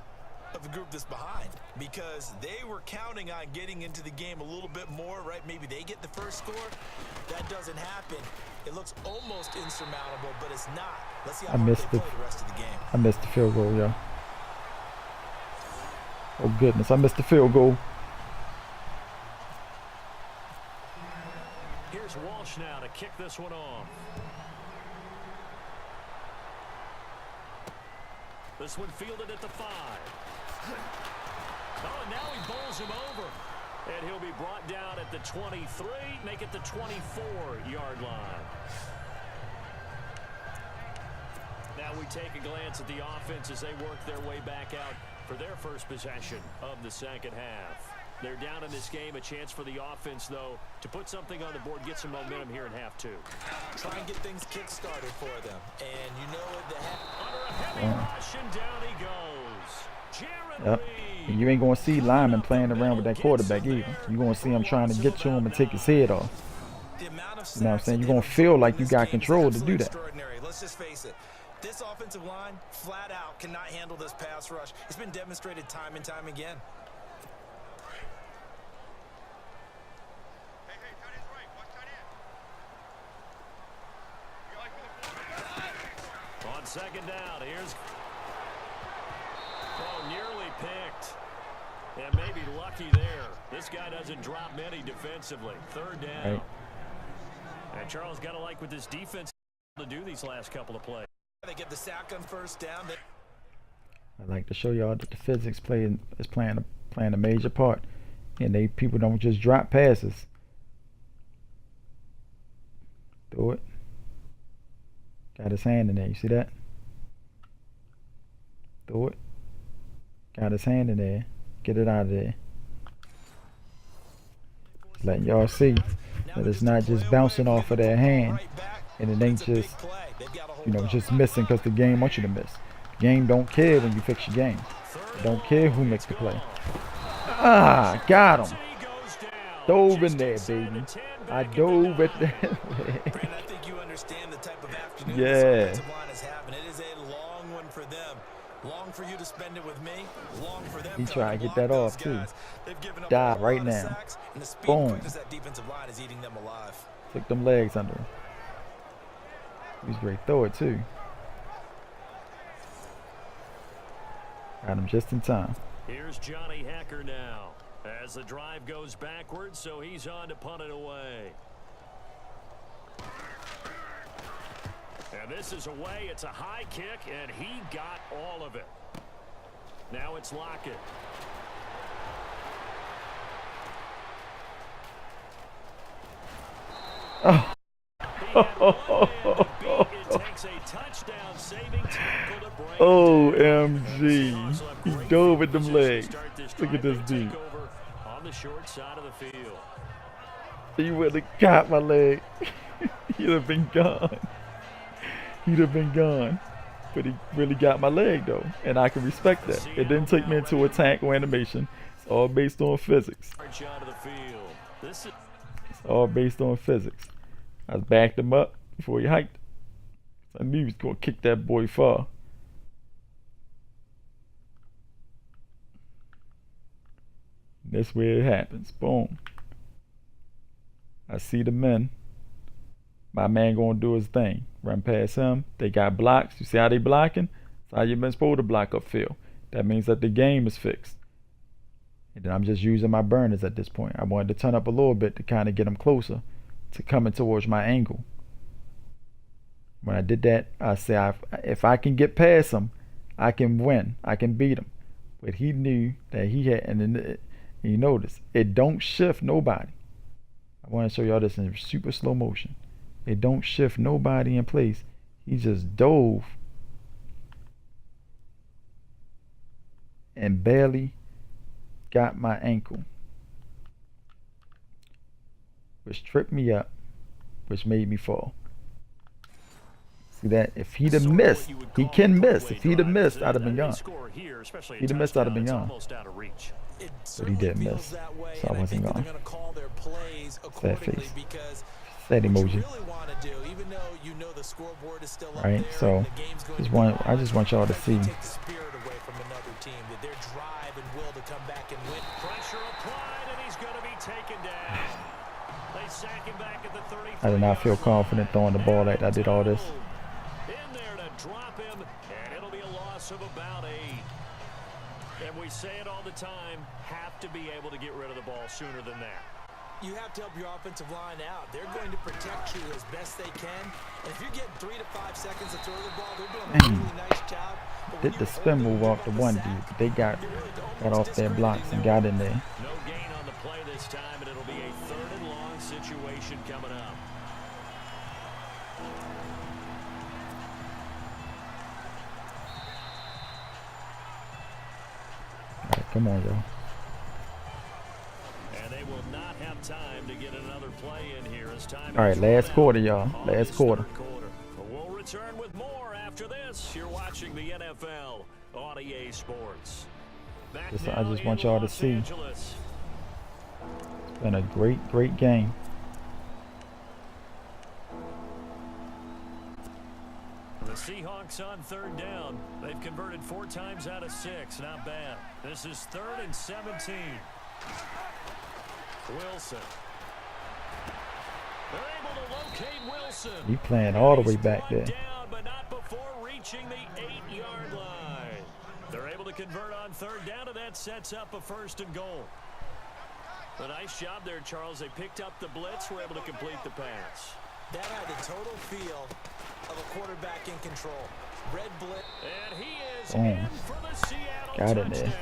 of the group that's behind, because they were counting on getting into the game a little bit more, right? Maybe they get the first score. That doesn't happen. It looks almost insurmountable, but it's not. Let's see how hard they play the rest of the game. I missed the field goal, y'all. Oh goodness, I missed the field goal. Here's Walsh now to kick this one off. This one fielded at the 5. Oh, and now he bowls him over. And he'll be brought down at the 23, make it the 24-yard line. Now we take a glance at the offense as they work their way back out for their first possession of the second half. They're down in this game. A chance for the offense, though, to put something on the board, get some momentum here in half 2. Try and get things kick-started for them. And you know what? Under a heavy rush, and down he goes. Yep. And you ain't going to see linemen playing around with that quarterback either. You're going to see him trying to get to him and take his head off. You know what I'm saying? You're going to feel like you got control to do that. Let's just face it. This offensive line, flat out, cannot handle this pass rush. It's been demonstrated time and time again. On second down, here's... Oh, nearly picked. And maybe lucky there. This guy doesn't drop many defensively. Third down. Right. And Charles got to like with this defense to do these last couple of plays. They get the sack on first down. I'd like to show y'all that the physics is playing a major part. And people don't just drop passes. Throw it. Got his hand in there. You see that? Throw it. Got his hand in there. Get it out of there. Just letting y'all see that it's not just bouncing off of their hand. And it ain't just, you know, just missing because the game wants you to miss. The game don't care when you fix your game. It don't care who makes the play. Ah, got him. Dove in there, baby. I dove at that. I think you understand the type of afternoon yeah. this offensive line is having. It is a long one for them. Long for you to spend it with me. Long for them. He trying to get that off too. Die right now. Boom. That defensive line is eating them alive. Took them legs under him. He's great. Throw it too. Got him just in time. Here's Johnny Hacker now as the drive goes backwards, so he's on to punt it away. And this is away. It's a high kick, and he got all of it. Now it's Lockett. Oh. OMG. He dove at them legs. Look at this dude. On the short side of the field. He would have got my leg. He'd have been gone. He'd have been gone. But he really got my leg though. And I can respect that. It didn't take me into attack or animation. It's all based on physics. It's all based on physics. I backed him up before he hiked. I knew he was going to kick that boy far. That's where it happens. Boom. I see the men. My man going to do his thing. Run past him. They got blocks. You see how they blocking? That's how you've been supposed to block upfield. That means that the game is fixed. And then I'm just using my burners at this point. I wanted to turn up a little bit to kind of get them closer to coming towards my angle. When I did that, I said, if I can get past him, I can win. I can beat him. But he knew that he had, and you notice, it don't shift nobody. I want to show y'all this in super slow motion. It don't shift nobody in place. He just dove and barely got my ankle, which tripped me up, which made me fall. See that? If he'd have missed, he can miss. If he'd have missed, I'd have been gone. If he'd have missed, I'd have been gone. But he did miss, so I wasn't gone. Sad face. Sad emoji. Right, so I just want y'all to see. I did not feel confident throwing the ball like I did all this. In there to drop him, and it'll be a loss of about 8. And we say it all the time, have to be able to get rid of the ball sooner than that. You have to help your offensive line out. They're going to protect you as best they can. And if you're getting 3 to 5 seconds to throw the ball, they're doing a really nice job. Did the spin move off the one dude, but they got off their blocks and got in there. No gain on the play this time, and it'll be a 3rd and long situation coming up. All right, come on, y'all. And they will not have time to get another play in here as time. All right, last quarter, y'all. Last quarter. We'll return with more after this. You're watching the NFL on EA Sports. I just want y'all to see. It's been a great game. The Seahawks on 3rd down. They've converted 4 times out of 6. Not bad. This is 3rd and 17. Wilson. They're able to locate Wilson. He playing all the way back there. Down, but not before reaching the 8-yard line. They're able to convert on 3rd down, and that sets up a 1st and goal. A nice job there, Charles. They picked up the blitz, were able to complete the pass. That had the total feel of a quarterback in control. Red blitz. And he is in for the Seattle touchdown.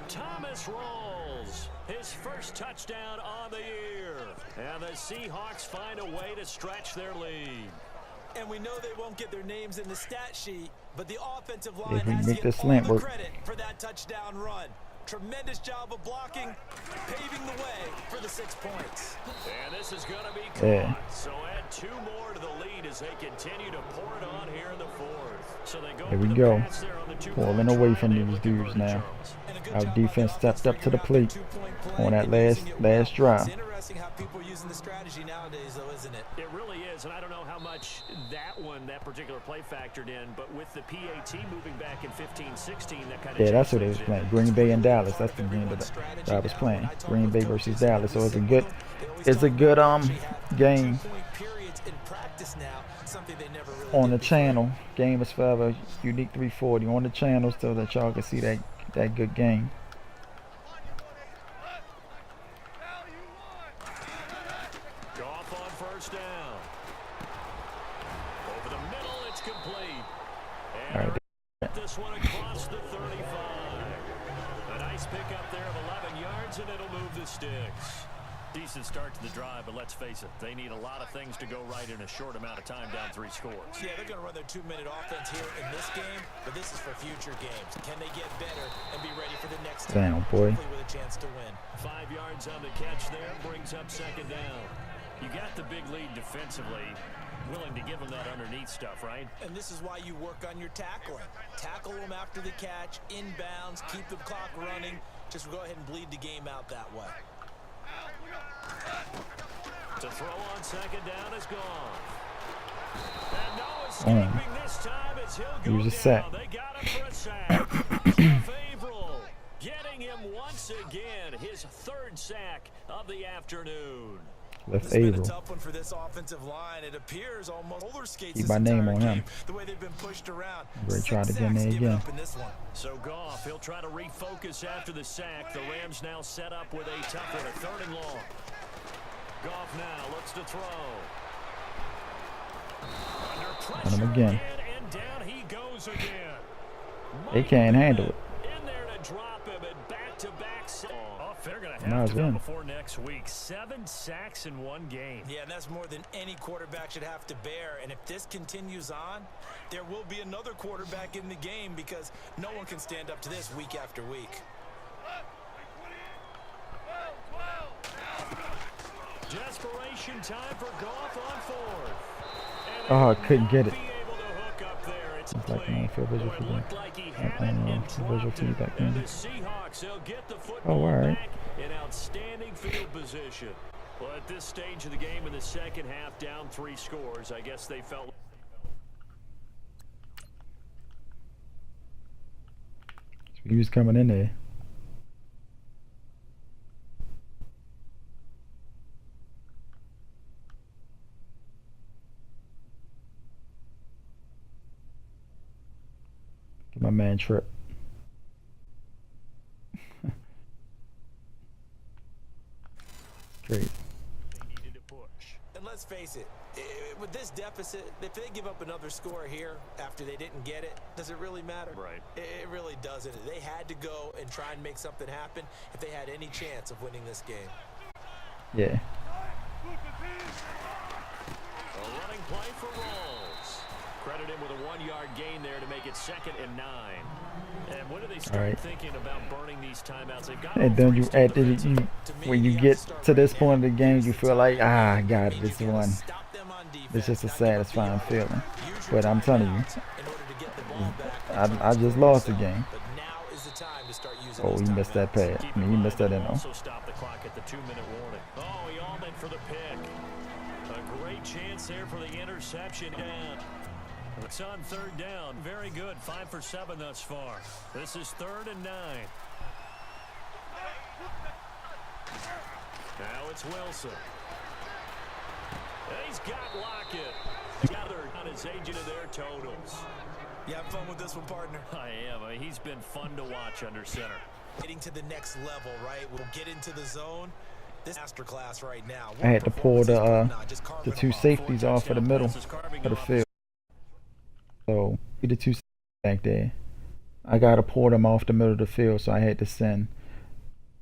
Thomas rolls. His first touchdown on the year. And the Seahawks find a way to stretch their lead. And we know they won't get their names in the stat sheet, but the offensive line has to to get all the work. credit for that touchdown run. Tremendous job of blocking, paving the way for the 6 points. And this is going to be caught. So add 2 more to the lead as they continue to pour it on here in the 4th. So they go. Here we go. Pulling away from these dudes now. Our defense stepped up to the plate on that last drive. It's interesting how people are using the strategy nowadays, though, isn't it? It really is, and I don't know how much that particular play factored in, but with the PAT moving back in 15-16, that kind of that's what they was playing. Green Bay and Dallas. That's the game that I was playing. Green Bay versus Dallas. So it's a good game on the channel. Game is forever. Unique 340 on the channel so that y'all can see that good game. Goff on 1st down. Over the middle, it's complete. And all right. This one across the 35. A nice pickup there of 11 yards, and it'll move the sticks. Decent start to the drive, but let's face it, they need a lot of things to go right in a short amount of time down 3 scores. Yeah, they're going to run their 2-minute offense here in this game, but this is for future games. Can they get better and be ready for the next time? Boy. With a chance to win. 5 yards on the catch there, brings up 2nd down. You got the big lead defensively, willing to give them that underneath stuff, right? And this is why you work on your tackling. Tackle them after the catch, inbounds, keep the clock running. Just go ahead and bleed the game out that way. To throw on 2nd down is gone. And no escaping this time as he'll go down. They got him for a sack. Jeff Averill getting him once again, his 3rd sack of the afternoon. Left It's been Averill. a tough one for this offensive line. It appears almost roller skates. Keep my name on him. The way they've been pushed around. We're trying to get in there again. So Goff, he'll try to refocus after the sack. The Rams now set up with a tough one, a 3rd and long. Goff now looks to throw. Under pressure again. And down he goes again. They can't handle it. In there to drop him and back-to-back. They're going to have to go before next week. 7 sacks in 1 game. Yeah, and that's more than any quarterback should have to bear. And if this continues on, there will be another quarterback in the game because no one can stand up to this week after week. Desperation time for Goff on 4th. Oh, I couldn't get it. It's like an unfair visual feedback. Visual feedback. Oh, all right. In outstanding field position. Well, at this stage of the game in the 2nd half, down 3 scores, I guess they felt. He was coming in there. Get my man Trip. Crazy. They needed to push. And let's face it, with this deficit, if they give up another score here after they didn't get it, does it really matter? Right. It really doesn't. They had to go and try and make something happen if they had any chance of winning this game. Yeah. A running play for Rolls. Credit him with a 1-yard gain there to make it 2nd and 9. And when do they start thinking about burning these timeouts? They've got And then you when you get to this point of the game, you feel like, I got it, this one. It's just a satisfying feeling. But I'm telling you, I just lost the game. Oh, he missed that pass. I mean, he missed that in though. Also stop the clock at the 2-minute warning. Oh, he all meant for the pick. A great chance there for the interception. And it's on 3rd down. Very good. 5 for 7 thus far. This is 3rd and 9. Now it's Wilson. And he's got Lockett. Gathered on his agent of their totals. You having fun with this one, partner? I am. He's been fun to watch under center. Getting to the next level, right? We'll get into the zone. This masterclass right now. I had to pull the 2 safeties off of the middle of the field. So the 2 safeties back there, I gotta pull them off the middle of the field. So I had to send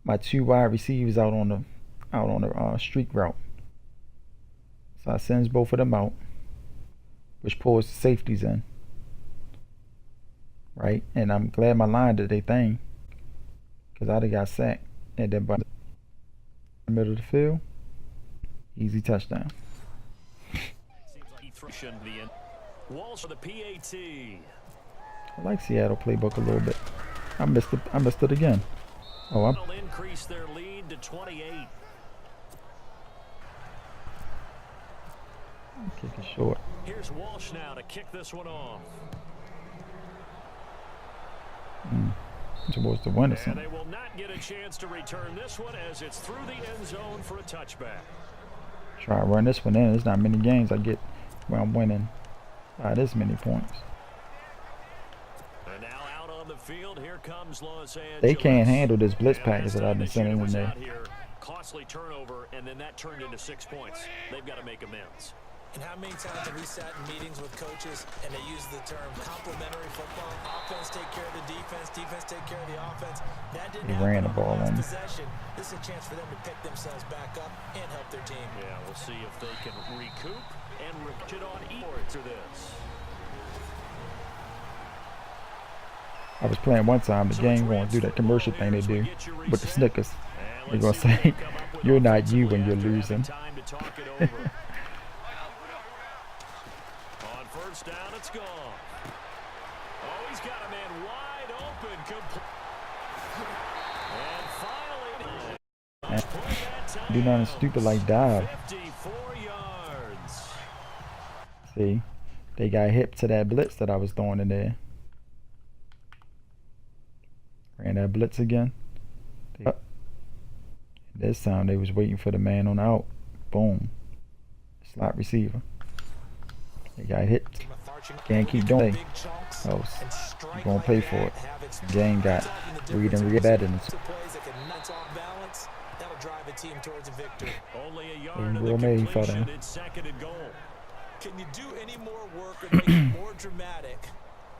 my 2 wide receivers out on the streak route. So I sends both of them out, which pulls the safeties in. Right, and I'm glad my line did their thing, because I'd have got sacked. And then by the middle of the field, easy touchdown. Seems like he threw the end. Walsh for the PAT. I like Seattle playbook a little bit. I missed it again. Oh, That'll increase their lead to 28. Kick it short. Here's Walsh now to kick this one off. Supposed to win or And something. they will not get a chance to return this one as it's through the end zone for a touchback. Try to run this one in. There's not many games I get where I'm winning by this many points. And now out on the field, here comes Los Angeles. They can't handle this blitz package that I've been sending in there. Costly turnover, and then that turned into 6 points. They've got to make amends. And how many times have we sat in meetings with coaches and they use the term complementary football? Offense take care of the defense, defense take care of the offense. That didn't happen Ran the on ball last on. possession. This is a chance for them to pick themselves back up and help their team. Yeah, we'll see if they can recoup and reach it on to this. I was playing one time, the game going to do that commercial thing they do with the Snickers. They're going to say, you're not you when you're losing. On first down, it's gone. Oh, he's got a man wide open. And finally, Do nothing stupid like dive. 54 yards. See, they got hip to that blitz that I was throwing in there. Ran that blitz again. This time they was waiting for the man on the out. Boom. Slot receiver. They got hit. Can't keep doing it. Oh, you're going to pay for it. Game got read and read better than That'll drive a team towards a victory. Only a yard Will May fought him. It's 2nd and goal. Can you do any more work or make it more dramatic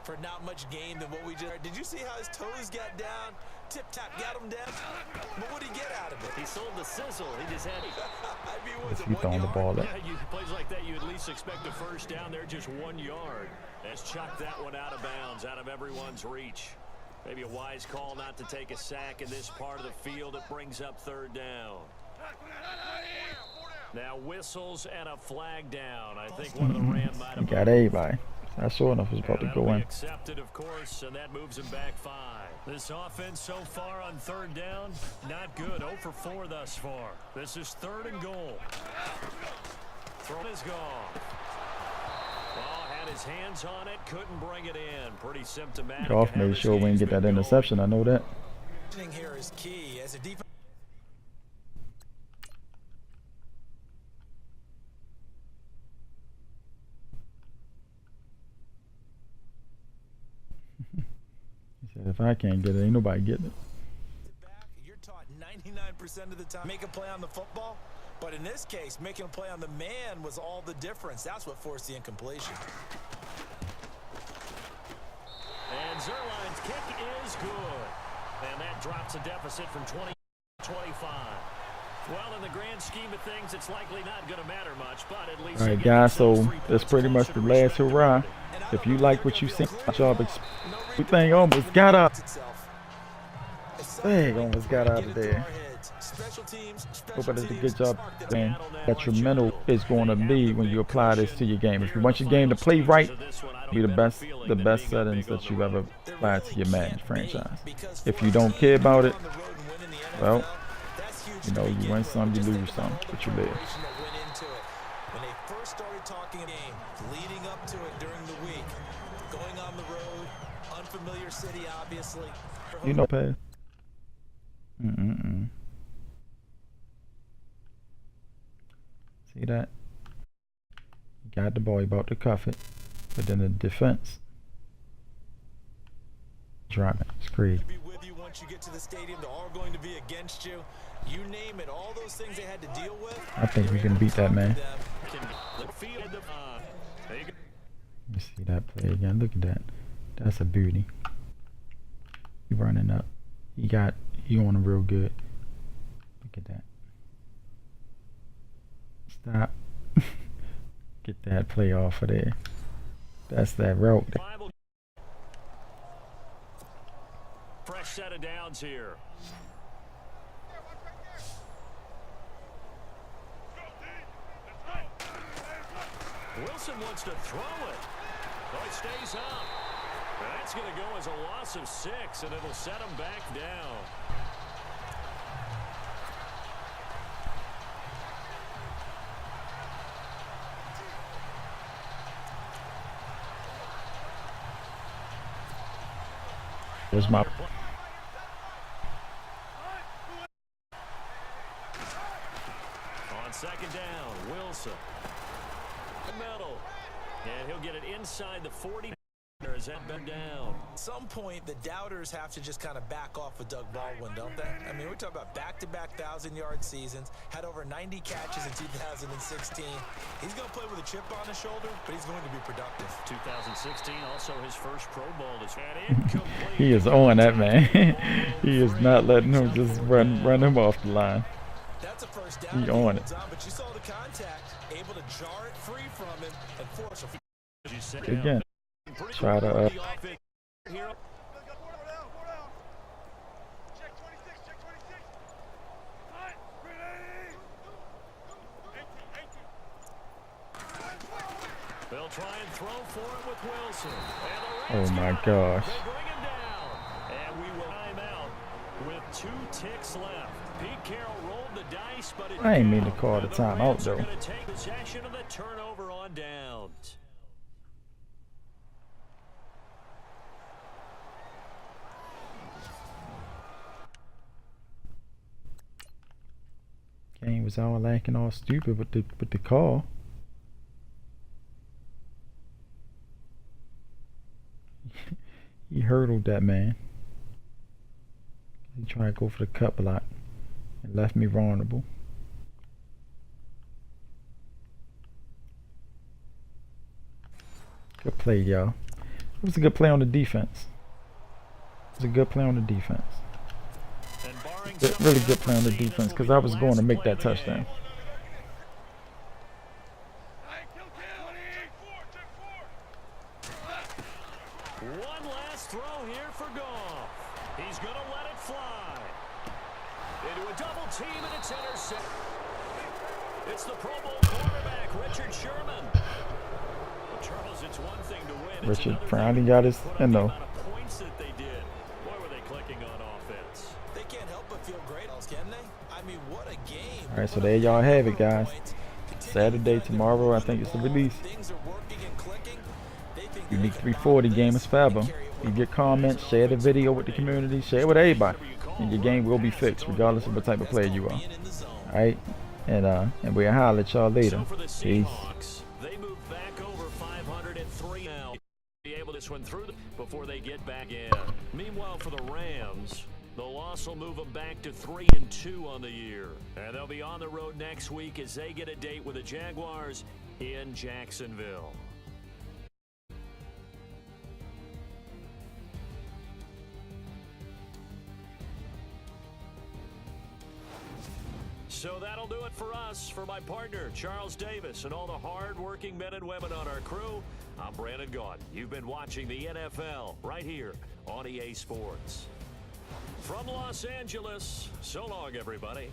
for not much gain than what we just? Did you see how his toes got down? Tip tap got him down. But what did he get out of it? He sold the sizzle. He just had. I mean, was it He 1 throwing the yard? ball up. Yeah, plays like that, you at least expect a first down there, just 1 yard. Let's chuck that one out of bounds, out of everyone's reach. Maybe a wise call not to take a sack in this part of the field. It brings up 3rd down. Now whistles and a flag down. I think one of the Rams might have got everybody. I saw enough was about to go in. Accepted, of course, and that moves him back 5. This offense so far on 3rd down, not good. 0 for 4 thus far. This is 3rd and goal. Throw is gone. Well, had his hands on it, couldn't bring it in. Pretty symptomatic. Goff made sure we didn't get that interception. I know that. Here is key as a defense. He said, if I can't get it, ain't nobody getting it. You're taught 99% of the time. Make a play on the football. But in this case, making a play on the man was all the difference. That's what forced the incompletion. And Zerline's kick is good. And that drops a deficit from 20 to 25. Well, in the grand scheme of things, it's likely not going to matter much, but at least... All right, guys, so that's pretty much the last hurrah. If you like what you see, job everything almost got out. Dang, almost got out of there. Hope I did a good job saying that your mental is going to be when you apply this to your game. If you want your game to play right, be the best settings that you've ever applied to your Madden franchise. If you don't care about it, well, you know, you win some, you lose some, but you live. When they first started talking a game, leading up to it during the week, going on the road, unfamiliar city, obviously. You know, Pat. See that? He got the ball, he about to cuff it, but then the defense drop it. It's crazy. Be with you once you get to the stadium. They're all going to be against you. You name it, all those things they had to deal with. I think we can beat that man. Let me see that play again. Look at that. That's a beauty. He running up. He on him real good. Look at that. Stop. Get that play off of there. That's that route. Fresh set of downs here. Wilson wants to throw it. Oh, it stays up. That's going to go as a loss of 6, and it'll set him back down. There's my... On second down, Wilson. Middle. And he'll get it inside the 40. Is that been down? At some point, the doubters have to just kind of back off with Doug Baldwin, don't they? I mean, we're talking about back-to-back 1,000-yard seasons, had over 90 catches in 2016. He's going to play with a chip on his shoulder, but he's going to be productive. 2016, also his first Pro Bowl. Is incomplete. He is on that man. He is not letting him just run him off the line. That's a first down. He on it. But you saw the contact, able to jar it free from him and force a... Again. Try to They'll try and throw for it with Wilson. oh my gosh. They bring him down. And we will time out with 2 ticks left. Pete Carroll rolled the dice, but I ain't mean to call the timeout though. Going to take possession of the turnover on downs. Game was all acting all stupid with the call. He hurdled that man. He tried to go for the cut block and left me vulnerable. Good play, y'all. It was a good play on the defense. It was a good play on the defense. Really good play on the defense because I was going to make that touchdown. One last throw here for Goff. He's going to let it fly. Into a double team, and it's intercepted. It's the Pro Bowl quarterback, Richard Sherman. Well, Charles, it's one thing to win. Richard finally got his, you know. Points that they did. Boy, were they clicking on offense. They can't help but feel great, can they? I mean, what a game. All right, so there y'all have it, guys. Saturday, tomorrow, I think it's the release. Unique 340 game is fathom. Leave your comments, share the video with the community, share it with everybody, and your game will be fixed regardless of what type of player you are. All right, and we'll holler at y'all later. Peace. They move back over 503 now. Be able to swim through them before they get back in. Meanwhile, for the Rams, The loss will move them back to 3-2 on the year. And they'll be on the road next week as they get a date with the Jaguars in Jacksonville. So that'll do it for us. For my partner, Charles Davis, and all the hard-working men and women on our crew, I'm Brandon Gaudin. You've been watching the NFL right here on EA Sports. From Los Angeles, so long, everybody.